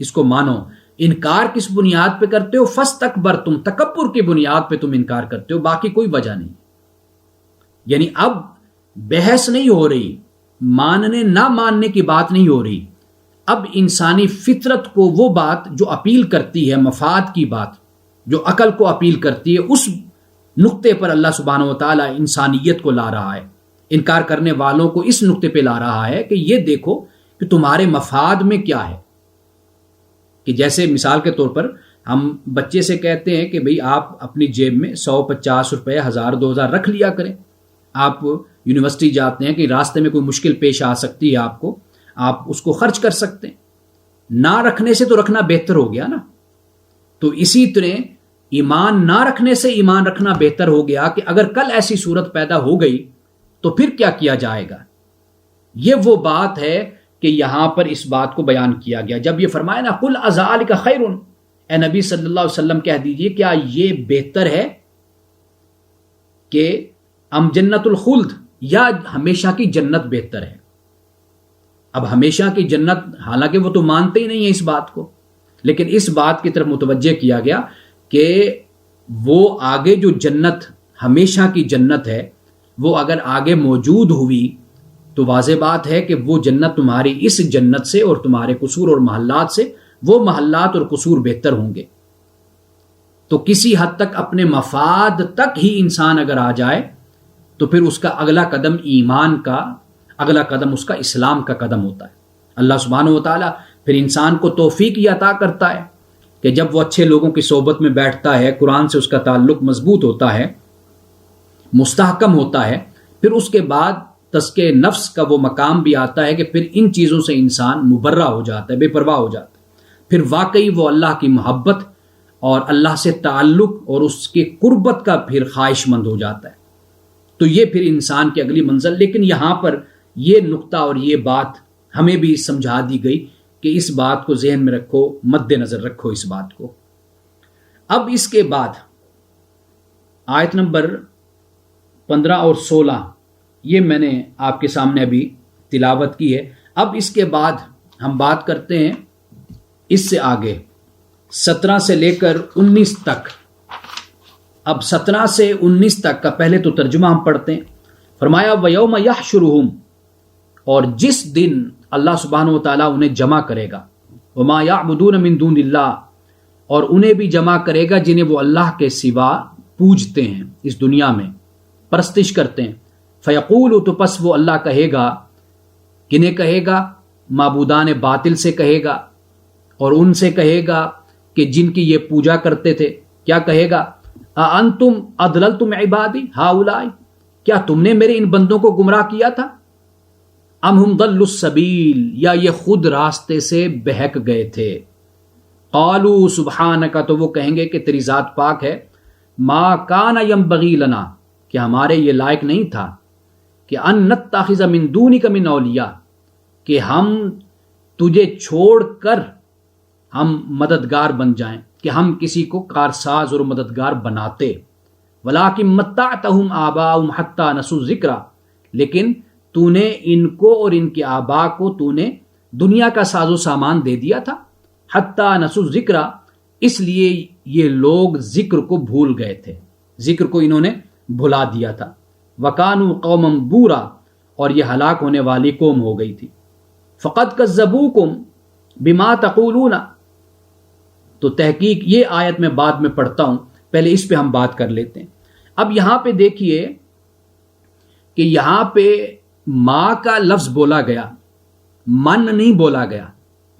اس کو مانو۔ انکار کس بنیاد پہ کرتے ہو؟ فاستکبرتم، تکبر کی بنیاد پہ تم انکار کرتے ہو، باقی کوئی وجہ نہیں۔ یعنی اب بحث نہیں ہو رہی، ماننے نہ ماننے کی بات نہیں ہو رہی، اب انسانی فطرت کو وہ بات جو اپیل کرتی ہے، مفاد کی بات جو عقل کو اپیل کرتی ہے، اس نقطے پر اللہ سبحانہ و تعالیٰ انسانیت کو لا رہا ہے، انکار کرنے والوں کو اس نقطے پہ لا رہا ہے کہ یہ دیکھو کہ تمہارے مفاد میں کیا ہے۔ کہ جیسے مثال کے طور پر ہم بچے سے کہتے ہیں کہ بھئی آپ اپنی جیب میں 150 روپے، 1000، 2000 رکھ لیا کریں، آپ یونیورسٹی جاتے ہیں کہ راستے میں کوئی مشکل پیش آ سکتی ہے آپ اس کو خرچ کر سکتے ہیں، نہ رکھنے سے تو رکھنا بہتر ہو گیا نا۔ تو اسی طرح ایمان نہ رکھنے سے ایمان رکھنا بہتر ہو گیا کہ اگر کل ایسی صورت پیدا ہو گئی تو پھر کیا کیا جائے گا۔ یہ وہ بات ہے کہ یہاں پر اس بات کو بیان کیا گیا جب یہ فرمایا نا قل اذالک خیر، اے نبی صلی اللہ علیہ وسلم کہہ دیجئے کیا یہ بہتر ہے کہ ام جنت الخلد، یا ہمیشہ کی جنت بہتر ہے۔ اب ہمیشہ کی جنت، حالانکہ وہ تو مانتے ہی نہیں ہیں اس بات کو، لیکن اس بات کی طرف متوجہ کیا گیا کہ وہ آگے جو جنت ہمیشہ کی جنت ہے وہ اگر آگے موجود ہوئی تو واضح بات ہے کہ وہ جنت تمہاری اس جنت سے اور تمہارے قصور اور محلات سے، وہ محلات اور قصور بہتر ہوں گے۔ تو کسی حد تک اپنے مفاد تک ہی انسان اگر آ جائے تو پھر اس کا اگلا قدم ایمان کا، اگلا قدم اس کا اسلام کا قدم ہوتا ہے۔ اللہ سبحانہ و تعالیٰ پھر انسان کو توفیق یہ عطا کرتا ہے کہ جب وہ اچھے لوگوں کی صحبت میں بیٹھتا ہے، قرآن سے اس کا تعلق مضبوط ہوتا ہے، مستحکم ہوتا ہے، پھر اس کے بعد تزکیہ نفس کا وہ مقام بھی آتا ہے کہ پھر ان چیزوں سے انسان مبرہ ہو جاتا ہے، بے پرواہ ہو جاتا ہے، پھر واقعی وہ اللہ کی محبت اور اللہ سے تعلق اور اس کے قربت کا پھر خواہش مند ہو جاتا ہے۔ تو یہ پھر انسان کی اگلی منزل۔ لیکن یہاں پر یہ نقطہ اور یہ بات ہمیں بھی سمجھا دی گئی کہ اس بات کو ذہن میں رکھو، مد نظر رکھو اس بات کو۔ اب اس کے بعد آیت نمبر 15 اور 16 یہ میں نے آپ کے سامنے ابھی تلاوت کی ہے۔ اب اس کے بعد ہم بات کرتے ہیں اس سے آگے 17 سے لے کر 19 تک۔ اب 17 سے 19 تک کا پہلے تو ترجمہ ہم پڑھتے ہیں۔ فرمایا وَيَوْمَ يَحْشُرُهُمْ، اور جس دن اللہ سبحانہ و تعالیٰ انہیں جمع کرے گا، وَمَا يَعْبُدُونَ مِن دُونِ اللَّهِ، اور انہیں بھی جمع کرے گا جنہیں وہ اللہ کے سوا پوجتے ہیں، اس دنیا میں پرستش کرتے ہیں۔ فَيَقُولُ، تو پس وہ اللہ کہے گا، کنہیں کہے گا؟ معبودان باطل سے کہے گا، اور ان سے کہے گا کہ جن کی یہ پوجا کرتے تھے، کیا کہے گا؟ اَأَنْتُمْ أَضْلَلْتُمْ عِبَادِي هَؤُلَاءِ، کیا تم نے میرے ان بندوں کو گمراہ کیا تھا؟ ام ہم ضلوا السبیل، یا یہ خود راستے سے بہک گئے تھے۔ قالوا سبحانک، تو وہ کہیں گے کہ تیری ذات پاک ہے، ما کان ینبغی لنا، کہ ہمارے یہ لائق نہیں تھا کہ ان نتخذ من دونک من اولیاء، کہ ہم تجھے چھوڑ کر ہم مددگار بن جائیں، کہ ہم کسی کو کارساز اور مددگار بناتے۔ ولیکن متعتہم آباؤہم حتی نسوا الذکر، لیکن تو نے ان کو اور ان کے آبا کو تو نے دنیا کا ساز و سامان دے دیا تھا، حتی نسوا الذکر، اس لیے یہ لوگ ذکر کو بھول گئے تھے، ذکر کو انہوں نے بھلا دیا تھا۔ وَكَانُوا قَوْمًا بُورًا، اور یہ ہلاک ہونے والی قوم ہو گئی تھی۔ فَقَدْ كَذَّبُوكُمْ، بما تقولون، تو تحقیق یہ آیت میں بعد میں پڑھتا ہوں، پہلے اس پہ ہم بات کر لیتے ہیں۔ اب یہاں پہ دیکھیے کہ یہاں پہ ماں کا لفظ بولا گیا، من نہیں بولا گیا۔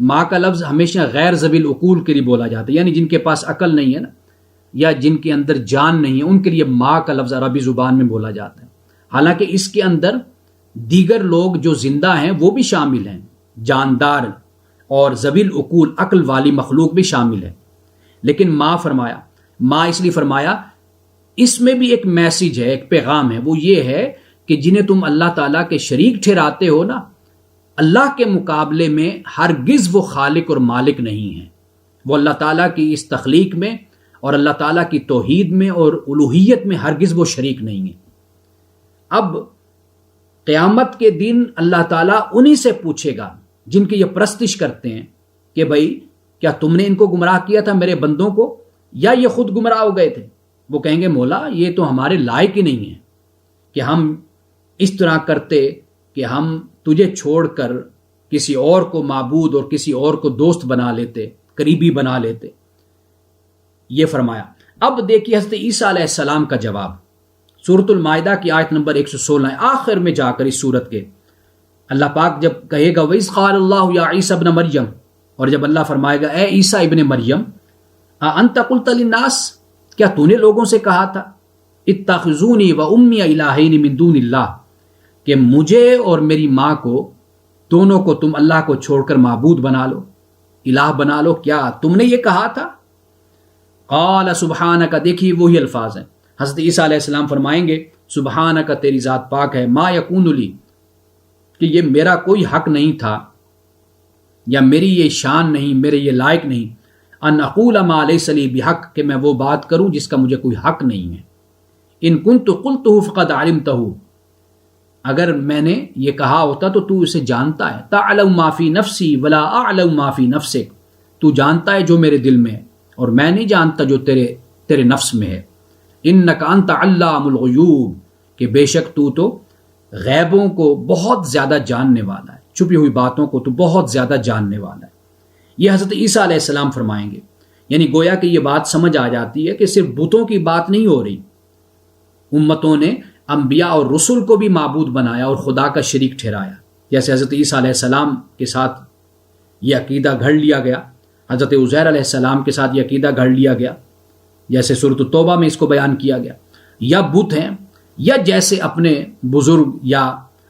ماں کا لفظ ہمیشہ غیر ذوی العقول کے لیے بولا جاتا ہے، یعنی جن کے پاس عقل نہیں ہے نا، یا جن کے اندر جان نہیں ہے، ان کے لیے ماں کا لفظ عربی زبان میں بولا جاتا ہے۔ حالانکہ اس کے اندر دیگر لوگ جو زندہ ہیں وہ بھی شامل ہیں، جاندار اور ذوی العقول عقل والی مخلوق بھی شامل ہے، لیکن ماں فرمایا۔ ماں اس لیے فرمایا، اس میں بھی ایک میسیج ہے، ایک پیغام ہے، وہ یہ ہے کہ جنہیں تم اللہ تعالیٰ کے شریک ٹھہراتے ہو نا، اللہ کے مقابلے میں ہرگز وہ خالق اور مالک نہیں ہیں۔ وہ اللہ تعالیٰ کی اس تخلیق میں اور اللہ تعالیٰ کی توحید میں اور الوہیت میں ہرگز وہ شریک نہیں ہیں۔ اب قیامت کے دن اللہ تعالیٰ انہی سے پوچھے گا جن کی یہ پرستش کرتے ہیں کہ بھائی کیا تم نے ان کو گمراہ کیا تھا میرے بندوں کو، یا یہ خود گمراہ ہو گئے تھے؟ وہ کہیں گے مولا یہ تو ہمارے لائق ہی نہیں ہے کہ ہم اس طرح کرتے کہ ہم تجھے چھوڑ کر کسی اور کو معبود اور کسی اور کو دوست بنا لیتے، قریبی بنا لیتے۔ یہ فرمایا۔ اب دیکھیے حضرت عیسیٰ علیہ السلام کا جواب، سورۃ المائدہ کی آیت نمبر 116 آخر میں جا کر اس سورت کے اللہ پاک جب کہے گا وَإِذْ قَالَ اللَّهُ يَا عِيسَى ابْنَ مَرْيَمَ، اور جب اللہ فرمائے گا اے عیسیٰ ابن مریم، أَأَنْتَ قُلْتَ لِلنَّاسِ، کیا تو نے لوگوں سے کہا تھا اتخذونی وأمی الہین من دون اللہ، کہ مجھے اور میری ماں کو دونوں کو تم اللہ کو چھوڑ کر معبود بنا لو، الہ بنا لو، کیا تم نے یہ کہا تھا؟ قال سبحانک، دیکھیے وہی الفاظ ہیں، حضرت عیسیٰ علیہ السلام فرمائیں گے سبحانک، تیری ذات پاک ہے، ما یکون لی، کہ یہ میرا کوئی حق نہیں تھا یا میری یہ شان نہیں، میرے یہ لائق نہیں، ان اقول ما لیس لی بحق، کہ میں وہ بات کروں جس کا مجھے کوئی حق نہیں ہے، ان کنت قلتہ فقد علمتہ، اگر میں نے یہ کہا ہوتا تو تو اسے جانتا ہے، تعلم ما فی نفسی ولا اعلم ما فی نفسک، تو جانتا ہے جو میرے دل میں ہے اور میں نہیں جانتا جو تیرے نفس میں ہے، انک انت علام الغیوب، کہ بے شک تو غیبوں کو بہت زیادہ جاننے والا ہے، چھپی ہوئی باتوں کو تو بہت زیادہ جاننے والا ہے۔ یہ حضرت عیسیٰ علیہ السلام فرمائیں گے، یعنی گویا کہ یہ بات سمجھ آ جاتی ہے کہ صرف بتوں کی بات نہیں ہو رہی، امتوں نے انبیاء اور رسل کو بھی معبود بنایا اور خدا کا شریک ٹھہرایا، جیسے حضرت عیسیٰ علیہ السلام کے ساتھ یہ عقیدہ گھڑ لیا گیا، حضرت عزیر علیہ السلام کے ساتھ یہ عقیدہ گھڑ لیا گیا، جیسے سورۃ التوبہ میں اس کو بیان کیا گیا، یا بت ہیں، یا جیسے اپنے بزرگ یا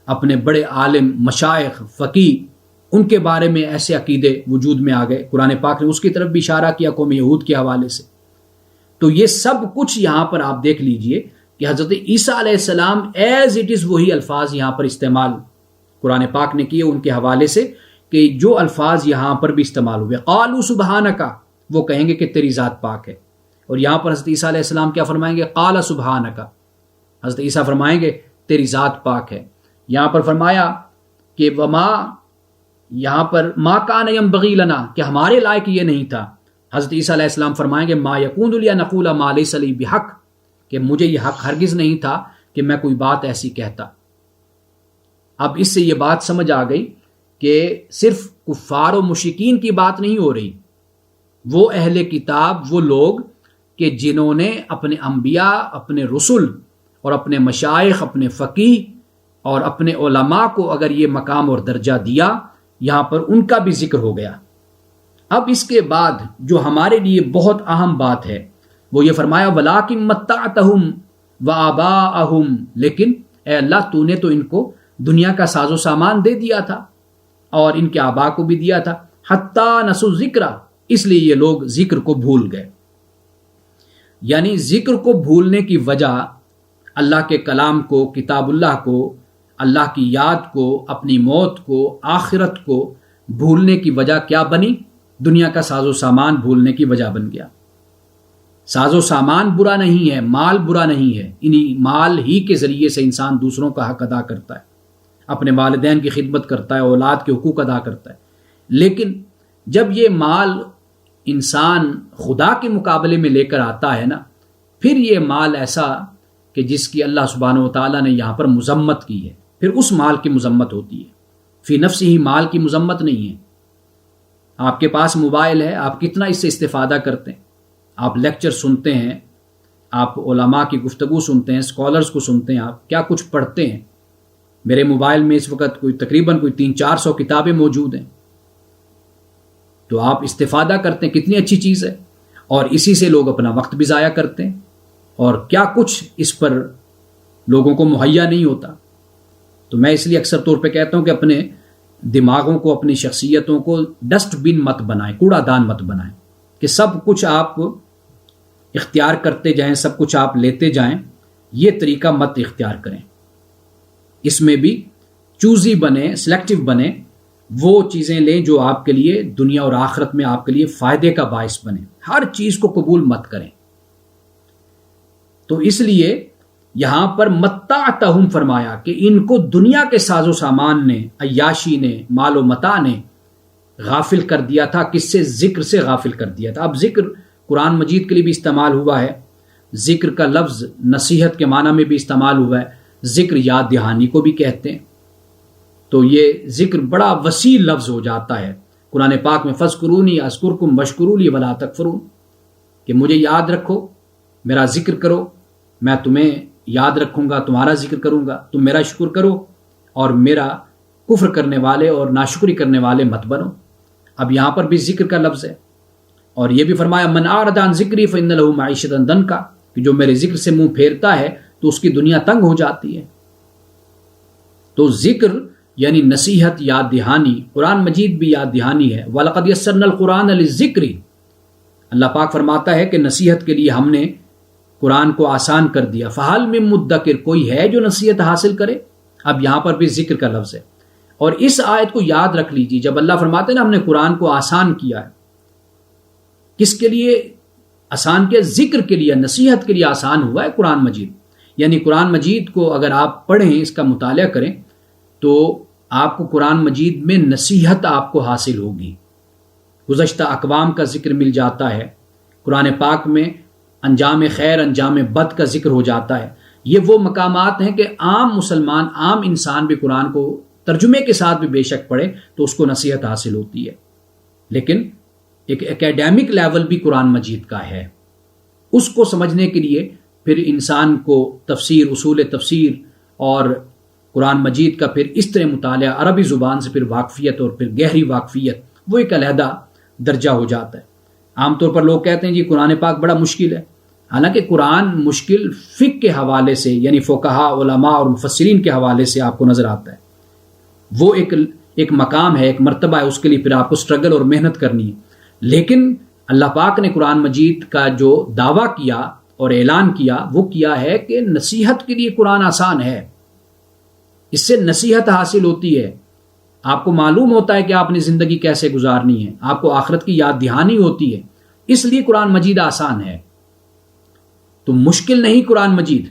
اپنے بڑے عالم مشائخ فقیہ، ان کے بارے میں ایسے عقیدے وجود میں آ گئے، قرآن پاک نے اس کی طرف بھی اشارہ کیا قوم یہود کے حوالے سے۔ تو یہ سب کچھ یہاں پر آپ دیکھ لیجئے کہ حضرت عیسیٰ علیہ السلام ایز اٹ از وہی الفاظ یہاں پر استعمال قرآن پاک نے کیے ان کے حوالے سے، کہ جو الفاظ یہاں پر بھی استعمال ہوئے، قالوا سبحانک، وہ کہیں گے کہ تیری ذات پاک ہے، اور یہاں پر حضرت عیسیٰ علیہ السلام کیا فرمائیں گے؟ قال سبحانک، حضرت عیسیٰ فرمائیں گے تیری ذات پاک ہے۔ یہاں پر فرمایا کہ وما، یہاں پر ما کان ینبغی لنا، کہ ہمارے لائق یہ نہیں تھا، حضرت عیسیٰ علیہ السلام فرمائیں گے ما یکون لی ان اقول ما لیس لی بحق، کہ مجھے یہ حق ہرگز نہیں تھا کہ میں کوئی بات ایسی کہتا۔ اب اس سے یہ بات سمجھ آ گئی کہ صرف کفار و مشرکین کی بات نہیں ہو رہی، وہ اہل کتاب، وہ لوگ کہ جنہوں نے اپنے انبیاء، اپنے رسل اور اپنے مشائخ، اپنے فقیہ اور اپنے علماء کو اگر یہ مقام اور درجہ دیا، یہاں پر ان کا بھی ذکر ہو گیا۔ اب اس کے بعد جو ہمارے لیے بہت اہم بات ہے وہ یہ فرمایا وَلَٰكِن مَتَّعْتَهُمْ وَآبَاءَهُمْ، لیکن اے اللہ تو نے تو ان کو دنیا کا ساز و سامان دے دیا تھا اور ان کے آبا کو بھی دیا تھا، حتیٰ نسوا الذکر، اس لیے یہ لوگ ذکر کو بھول گئے۔ یعنی ذکر کو بھولنے کی وجہ اللہ کے کلام کو، کتاب اللہ کو، اللہ کی یاد کو، اپنی موت کو، آخرت کو بھولنے کی وجہ کیا بنی؟ دنیا کا ساز و سامان بھولنے کی وجہ بن گیا۔ ساز و سامان برا نہیں ہے، مال برا نہیں ہے، انہی مال ہی کے ذریعے سے انسان دوسروں کا حق ادا کرتا ہے، اپنے والدین کی خدمت کرتا ہے، اولاد کے حقوق ادا کرتا ہے۔ لیکن جب یہ مال انسان خدا کے مقابلے میں لے کر آتا ہے نا، پھر یہ مال ایسا کہ جس کی اللہ سبحانہ و تعالیٰ نے یہاں پر مذمت کی ہے، پھر اس مال کی مذمت ہوتی ہے، فی نفس ہی مال کی مذمت نہیں ہے۔ آپ کے پاس موبائل ہے، آپ کتنا اس سے استفادہ کرتے ہیں؟ آپ لیکچر سنتے ہیں، آپ علماء کی گفتگو سنتے ہیں، اسکالرز کو سنتے ہیں، آپ کیا کچھ پڑھتے ہیں؟ میرے موبائل میں اس وقت تقریباً 300-400 کتابیں موجود ہیں، تو آپ استفادہ کرتے ہیں، کتنی اچھی چیز ہے، اور اسی سے لوگ اپنا وقت بھی ضائع کرتے ہیں، اور کیا کچھ اس پر لوگوں کو مہیا نہیں ہوتا۔ تو میں اس لیے اکثر طور پہ کہتا ہوں کہ اپنے دماغوں کو، اپنی شخصیتوں کو ڈسٹ بن مت بنائیں، کوڑا دان مت بنائیں کہ سب کچھ آپ اختیار کرتے جائیں، سب کچھ آپ لیتے جائیں۔ یہ طریقہ مت اختیار کریں، اس میں بھی چوزی بنیں، سلیکٹو بنیں، وہ چیزیں لیں جو آپ کے لیے دنیا اور آخرت میں آپ کے لیے فائدے کا باعث بنے، ہر چیز کو قبول مت کریں۔ تو اس لیے یہاں پر متعتہم فرمایا کہ ان کو دنیا کے ساز و سامان نے، عیاشی نے، مال و متاع نے غافل کر دیا تھا۔ کس سے؟ ذکر سے غافل کر دیا تھا۔ اب ذکر قرآن مجید کے لیے بھی استعمال ہوا ہے، ذکر کا لفظ نصیحت کے معنی میں بھی استعمال ہوا ہے، ذکر یاد دہانی کو بھی کہتے ہیں۔ تو یہ ذکر بڑا وسیع لفظ ہو جاتا ہے قرآن پاک میں، فاذکرونی اذکرکم واشکروا لی ولا تکفرون، کہ مجھے یاد رکھو، میرا ذکر کرو، میں تمہیں یاد رکھوں گا، تمہارا ذکر کروں گا، تم میرا شکر کرو اور میرا کفر کرنے والے اور ناشکری کرنے والے مت بنو۔ اب یہاں پر بھی ذکر کا لفظ ہے، اور یہ بھی فرمایا من اعرض عن ذکری فإن له معیشۃ ضنکا، کہ جو میرے ذکر سے منہ پھیرتا ہے تو اس کی دنیا تنگ ہو جاتی ہے۔ تو ذکر یعنی نصیحت، یاد دہانی، قرآن مجید بھی یاد دہانی ہے۔ وَلَقَدْ يَسَّرْنَا الْقُرْآنَ لِلذِّكْرِ، اللہ پاک فرماتا ہے کہ نصیحت کے لیے ہم نے قرآن کو آسان کر دیا۔ فَهَلْ مِن مُدَّكِرٍ، کوئی ہے جو نصیحت حاصل کرے؟ اب یہاں پر بھی ذکر کا لفظ ہے، اور اس آیت کو یاد رکھ لیجیے، جب اللہ فرماتے ہیں نا ہم نے قرآن کو آسان کیا ہے، کس کے لیے آسان کیا؟ ذکر کے لیے، نصیحت کے لیے آسان ہوا ہے قرآن مجید۔ یعنی قرآن مجید کو اگر آپ پڑھیں، اس کا مطالعہ کریں، تو آپ کو قرآن مجید میں نصیحت آپ کو حاصل ہوگی۔ گزشتہ اقوام کا ذکر مل جاتا ہے قرآن پاک میں، انجام خیر، انجام بد کا ذکر ہو جاتا ہے۔ یہ وہ مقامات ہیں کہ عام مسلمان، عام انسان بھی قرآن کو ترجمے کے ساتھ بھی بے شک پڑھے تو اس کو نصیحت حاصل ہوتی ہے، لیکن ایک اکیڈیمک لیول بھی قرآن مجید کا ہے۔ اس کو سمجھنے کے لیے پھر انسان کو تفسیر، اصول تفسیر اور قرآن مجید کا پھر اس طرح مطالعہ، عربی زبان سے پھر واقفیت اور پھر گہری واقفیت، وہ ایک علیحدہ درجہ ہو جاتا ہے۔ عام طور پر لوگ کہتے ہیں جی قرآن پاک بڑا مشکل ہے، حالانکہ قرآن مشکل فقہ کے حوالے سے، یعنی فقہاء، علماء اور مفسرین کے حوالے سے آپ کو نظر آتا ہے۔ وہ ایک مقام ہے، ایک مرتبہ ہے، اس کے لیے پھر آپ کو سٹرگل اور محنت کرنی ہے۔ لیکن اللہ پاک نے قرآن مجید کا جو دعویٰ کیا اور اعلان کیا، وہ کیا ہے کہ نصیحت کے لیے قرآن آسان ہے، اس سے نصیحت حاصل ہوتی ہے، آپ کو معلوم ہوتا ہے کہ آپ نے زندگی کیسے گزارنی ہے، آپ کو آخرت کی یاد دہانی ہوتی ہے، اس لیے قرآن مجید آسان ہے۔ تو مشکل نہیں قرآن مجید،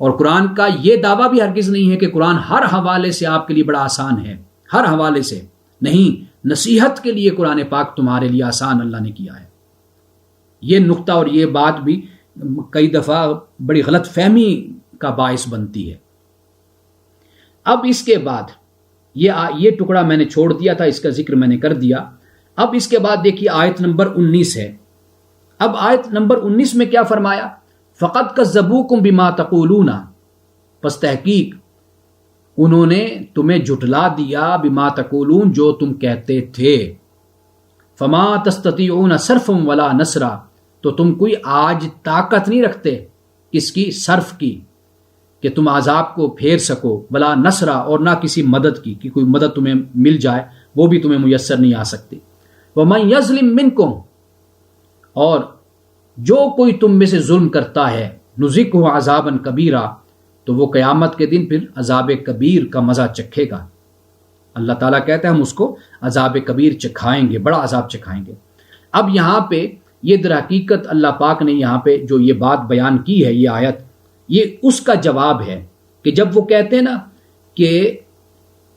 اور قرآن کا یہ دعویٰ بھی ہرگز نہیں ہے کہ قرآن ہر حوالے سے آپ کے لیے بڑا آسان ہے، ہر حوالے سے نہیں، نصیحت کے لیے قرآن پاک تمہارے لیے آسان اللہ نے کیا ہے۔ یہ نقطہ اور یہ بات بھی کئی دفعہ بڑی غلط فہمی کا باعث بنتی ہے۔ اب اس کے بعد یہ ٹکڑا میں نے چھوڑ دیا تھا، اس کا ذکر میں نے کر دیا۔ اب اس کے بعد دیکھیے آیت نمبر 19 ہے۔ اب آیت نمبر 19 میں کیا فرمایا؟ فَقَدْ كَذَّبُوكُمْ بِمَا تَقُولُونَ، پس تحقیق انہوں نے تمہیں جھٹلا دیا، بما تقولون، جو تم کہتے تھے، فما تستطيعون صرفا ولا نصرا، تو تم کوئی آج طاقت نہیں رکھتے کس کی؟ صرف کی، کہ تم عذاب کو پھیر سکو، ولا نصرا، اور نہ کسی مدد کی، کہ کوئی مدد تمہیں مل جائے، وہ بھی تمہیں میسر نہیں آ سکتی۔ ومن یظلم منکم، اور جو کوئی تم میں سے ظلم کرتا ہے، نذقہ عذابا کبیرا، تو وہ قیامت کے دن پھر عذاب کبیر کا مزہ چکھے گا۔ اللہ تعالیٰ کہتا ہے ہم اس کو عذاب کبیر چکھائیں گے، بڑا عذاب چکھائیں گے۔ اب یہاں پہ یہ در حقیقت اللہ پاک نے یہاں پہ جو یہ بات بیان کی ہے، یہ آیت، یہ اس کا جواب ہے کہ جب وہ کہتے ہیں نا کہ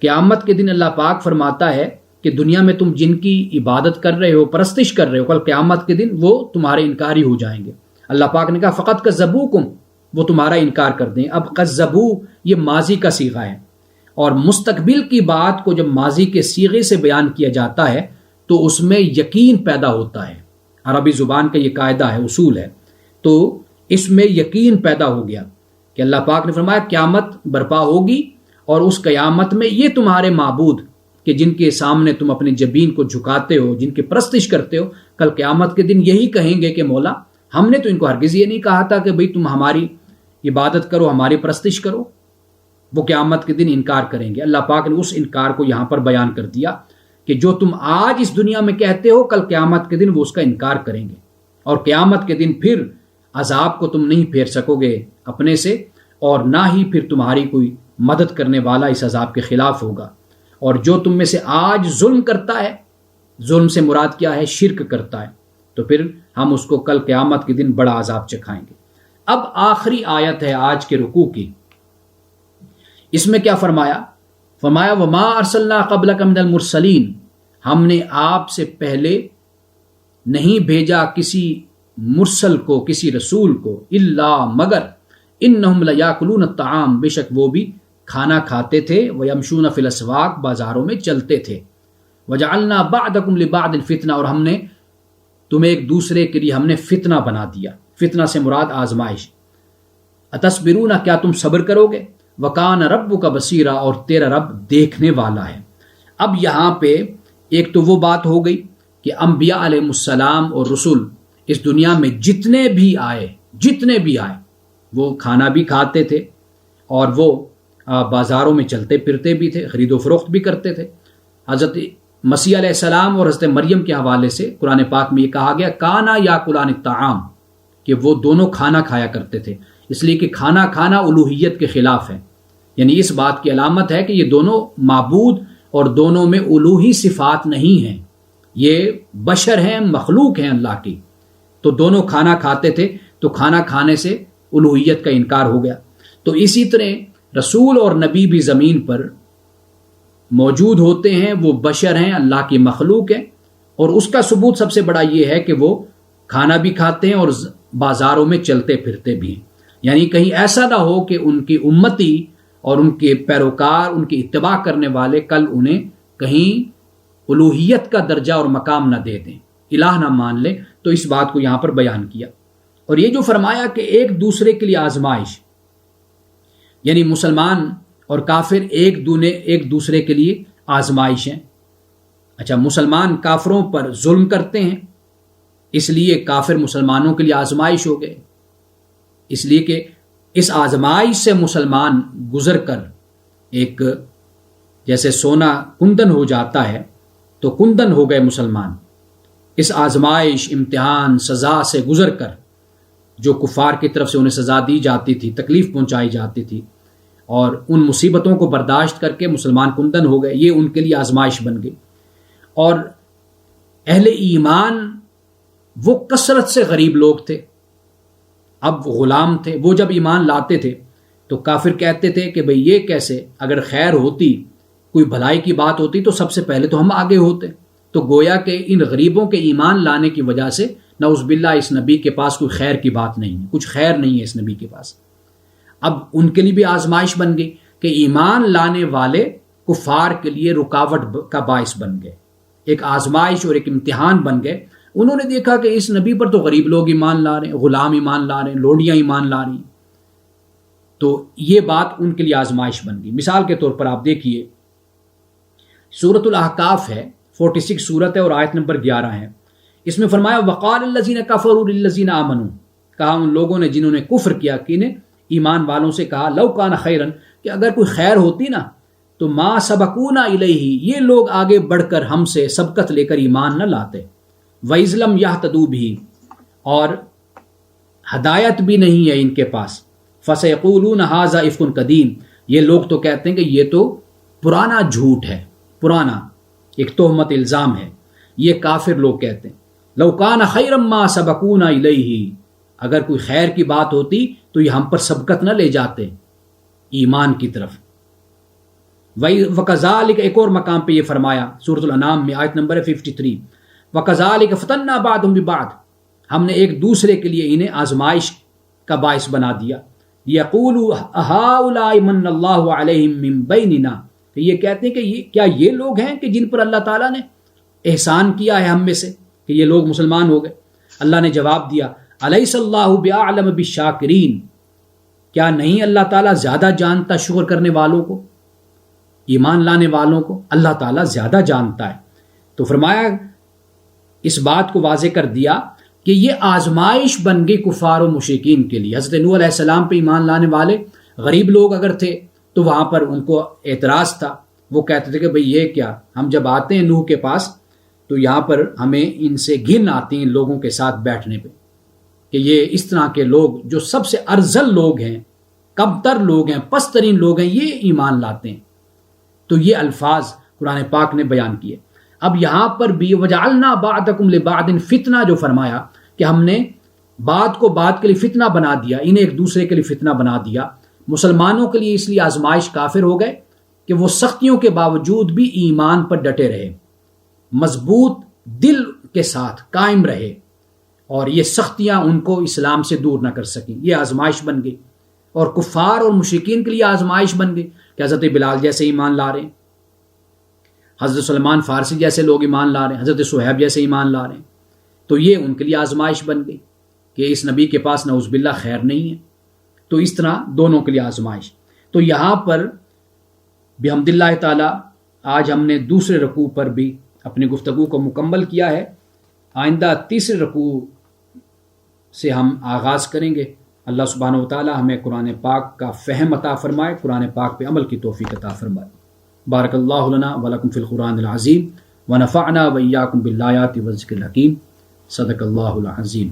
قیامت کے دن اللہ پاک فرماتا ہے کہ دنیا میں تم جن کی عبادت کر رہے ہو، پرستش کر رہے ہو، کل قیامت کے دن وہ تمہارے انکاری ہو جائیں گے۔ اللہ پاک نے کہا فقط کذبوکم، وہ تمہارا انکار کر دیں۔ اب کذبو یہ ماضی کا صیغہ ہے، اور مستقبل کی بات کو جب ماضی کے صیغے سے بیان کیا جاتا ہے تو اس میں یقین پیدا ہوتا ہے. عربی زبان کا یہ قاعدہ ہے، اصول ہے. تو اس میں یقین پیدا ہو گیا کہ اللہ پاک نے فرمایا قیامت برپا ہوگی، اور اس قیامت میں یہ تمہارے معبود کہ جن کے سامنے تم اپنی جبین کو جھکاتے ہو، جن کی پرستش کرتے ہو، کل قیامت کے دن یہی کہیں گے کہ مولا ہم نے تو ان کو ہرگز یہ نہیں کہا تھا کہ بھئی تم ہماری عبادت کرو، ہماری پرستش کرو. وہ قیامت کے دن انکار کریں گے. اللہ پاک نے اس انکار کو یہاں پر بیان کر دیا کہ جو تم آج اس دنیا میں کہتے ہو، کل قیامت کے دن وہ اس کا انکار کریں گے، اور قیامت کے دن پھر عذاب کو تم نہیں پھیر سکو گے اپنے سے، اور نہ ہی پھر تمہاری کوئی مدد کرنے والا اس عذاب کے خلاف ہوگا. اور جو تم میں سے آج ظلم کرتا ہے، ظلم سے مراد کیا ہے؟ شرک کرتا ہے، تو پھر ہم اس کو کل قیامت کے دن بڑا عذاب چکھائیں گے. اب آخری آیت ہے آج کے رکوع کی. اس میں کیا فرمایا؟ فرمایا وما ارسلنا قبلک من المرسلین، ہم نے آپ سے پہلے نہیں بھیجا کسی مرسل کو، کسی رسول کو، الا مگر انہم لیاکلون الطعام، بے شک وہ بھی کھانا کھاتے تھے، ویمشون فی الاسواق، بازاروں میں چلتے تھے، وجعلنا بعدکم لبعض فتنہ، اور ہم نے تمہیں ایک دوسرے کے لیے ہم نے فتنہ بنا دیا. فتنہ سے مراد آزمائش. اتصبرون، کیا تم صبر کرو گے؟ وکان ربک بصیرا، اور تیرا رب دیکھنے والا ہے. اب یہاں پہ ایک تو وہ بات ہو گئی کہ انبیاء علیہ السلام اور رسول اس دنیا میں جتنے بھی آئے وہ کھانا بھی کھاتے تھے، اور وہ بازاروں میں چلتے پھرتے بھی تھے، خرید و فروخت بھی کرتے تھے. حضرت مسیح علیہ السلام اور حضرت مریم کے حوالے سے قرآن پاک میں یہ کہا گیا کانا یاکلان الطعام، کہ وہ دونوں کھانا کھایا کرتے تھے، اس لیے کہ کھانا کھانا الوہیت کے خلاف ہے. یعنی اس بات کی علامت ہے کہ یہ دونوں معبود اور دونوں میں الوہی صفات نہیں ہیں، یہ بشر ہیں، مخلوق ہیں اللہ کی. تو دونوں کھانا کھاتے تھے، تو کھانا کھانے سے الوہیت کا انکار ہو گیا. تو اسی طرح رسول اور نبی بھی زمین پر موجود ہوتے ہیں، وہ بشر ہیں، اللہ کی مخلوق ہیں، اور اس کا ثبوت سب سے بڑا یہ ہے کہ وہ کھانا بھی کھاتے ہیں اور بازاروں میں چلتے پھرتے بھی ہیں. یعنی کہیں ایسا نہ ہو کہ ان کی امتی اور ان کے پیروکار، ان کی اتباع کرنے والے کل انہیں کہیں الوہیت کا درجہ اور مقام نہ دے دیں، الہ نہ مان لیں. تو اس بات کو یہاں پر بیان کیا. اور یہ جو فرمایا کہ ایک دوسرے کے لیے آزمائش، یعنی مسلمان اور کافر ایک دوسرے کے لیے آزمائش ہیں. اچھا، مسلمان کافروں پر ظلم کرتے ہیں، اس لیے کافر مسلمانوں کے لیے آزمائش ہو گئے، اس لیے کہ اس آزمائش سے مسلمان گزر کر ایک جیسے سونا کندن ہو جاتا ہے تو کندن ہو گئے مسلمان. اس آزمائش، امتحان، سزا سے گزر کر جو کفار کی طرف سے انہیں سزا دی جاتی تھی، تکلیف پہنچائی جاتی تھی، اور ان مصیبتوں کو برداشت کر کے مسلمان کندن ہو گئے، یہ ان کے لیے آزمائش بن گئی. اور اہل ایمان وہ کثرت سے غریب لوگ تھے، اب غلام تھے. وہ جب ایمان لاتے تھے تو کافر کہتے تھے کہ بھئی یہ کیسے، اگر خیر ہوتی، کوئی بھلائی کی بات ہوتی تو سب سے پہلے تو ہم آگے ہوتے. تو گویا کہ ان غریبوں کے ایمان لانے کی وجہ سے نعوذ باللہ اس نبی کے پاس کوئی خیر کی بات نہیں ہے، کچھ خیر نہیں ہے اس نبی کے پاس. اب ان کے لیے بھی آزمائش بن گئی کہ ایمان لانے والے کفار کے لیے رکاوٹ کا باعث بن گئے، ایک آزمائش اور ایک امتحان بن گئے. انہوں نے دیکھا کہ اس نبی پر تو غریب لوگ ایمان لا رہے ہیں، غلام ایمان لا رہے ہیں، لوڈیاں ایمان لا رہی ہیں، تو یہ بات ان کے لیے آزمائش بن گئی. مثال کے طور پر آپ دیکھیے سورۃ الاحقاف ہے، 46 سورت ہے اور آیت نمبر 11 ہے. اس میں فرمایا وقال الذین کفروا للذین آمنوا، کہا ان لوگوں نے جنہوں نے کفر کیا، کینے؟ ایمان والوں سے کہا لو کان خیرا، کہ اگر کوئی خیر ہوتی نا تو ما سبقونا الیہ، یہ لوگ آگے بڑھ کر ہم سے سبقت لے کر ایمان نہ لاتے. وَإِذْ لَمْ يَهْتَدُوا بِهِ، اور ہدایت بھی نہیں ہے ان کے پاس. فَسَيَقُولُونَ هَذَا إِفْكٌ قَدِيمٌ، یہ لوگ تو کہتے ہیں کہ یہ تو پرانا جھوٹ ہے، پرانا ایک تہمت الزام ہے. یہ کافر لوگ کہتے ہیں لو کان خیرا ما سبقونا الیہ، اگر کوئی خیر کی بات ہوتی تو یہ ہم پر سبقت نہ لے جاتے ایمان کی طرف. وَكَذَلِكَ، ایک اور مقام پہ یہ فرمایا سورۃ الانعام میں، آیت نمبر 53، وَكَذَلِكَ فَتَنَّا بَعْضَهُم بِبَعْضٍ، ہم نے ایک دوسرے کے لیے انہیں آزمائش کا باعث بنا دیا. يَقُولُوا هَؤُلَاءِ مَنَّ اللَّهُ عَلَيْهِمْ مِنْ بَيْنِنَا، کہ یہ کہتے ہیں کہ کیا یہ لوگ ہیں کہ جن پر اللہ تعالیٰ نے احسان کیا ہے ہم میں سے کہ یہ لوگ مسلمان ہو گئے؟ اللہ نے جواب دیا الیس اللہ بعلم بالشاکرین، کیا نہیں اللہ تعالیٰ زیادہ جانتا شکر کرنے والوں کو، ایمان لانے والوں کو اللہ تعالیٰ زیادہ جانتا ہے۔ تو فرمایا اس بات کو واضح کر دیا کہ یہ آزمائش بن گئی کفار و مشرکین کے لیے۔ حضرت نوح علیہ السلام پہ ایمان لانے والے غریب لوگ اگر تھے تو وہاں پر ان کو اعتراض تھا، وہ کہتے تھے کہ بھئی یہ کیا، ہم جب آتے ہیں نوح کے پاس تو یہاں پر ہمیں ان سے گھن آتی ہیں لوگوں کے ساتھ بیٹھنے پہ، کہ یہ اس طرح کے لوگ جو سب سے ارذل لوگ ہیں، کمتر لوگ ہیں، پسترین لوگ ہیں، یہ ایمان لاتے ہیں۔ تو یہ الفاظ قرآن پاک نے بیان کیے۔ اب یہاں پر بھی وجعلنا بعضکم لبعض فتنہ جو فرمایا کہ ہم نے بعد کو بعد کے لیے فتنہ بنا دیا، انہیں ایک دوسرے کے لیے فتنہ بنا دیا۔ مسلمانوں کے لیے اس لیے آزمائش کافر ہو گئے کہ وہ سختیوں کے باوجود بھی ایمان پر ڈٹے رہے، مضبوط دل کے ساتھ قائم رہے، اور یہ سختیاں ان کو اسلام سے دور نہ کر سکیں۔ یہ آزمائش بن گئی، اور کفار اور مشرکین کے لیے آزمائش بن گئی کہ حضرت بلال جیسے ایمان لا رہے ہیں، حضرت سلمان فارسی جیسے لوگ ایمان لا رہے ہیں، حضرت صہیب جیسے ایمان لا رہے ہیں۔ تو یہ ان کے لیے آزمائش بن گئی کہ اس نبی کے پاس نعوذ باللہ خیر نہیں ہے۔ تو اس طرح دونوں کے لیے آزمائش۔ تو یہاں پر بحمد اللہ تعالی آج ہم نے دوسرے رکوع پر بھی اپنی گفتگو کو مکمل کیا ہے۔ آئندہ تیسرے رکوع سے ہم آغاز کریں گے۔ اللہ سبحانہ و تعالی ہمیں قرآن پاک کا فہم عطا فرمائے، قرآن پاک پہ عمل کی توفیق عطا فرمائے۔ بارک اللہ لنا ولکم فی القرآن العظیم ونفعنا وإیاکم بالآیات والذکر الحکیم۔ صدق اللہ العظیم۔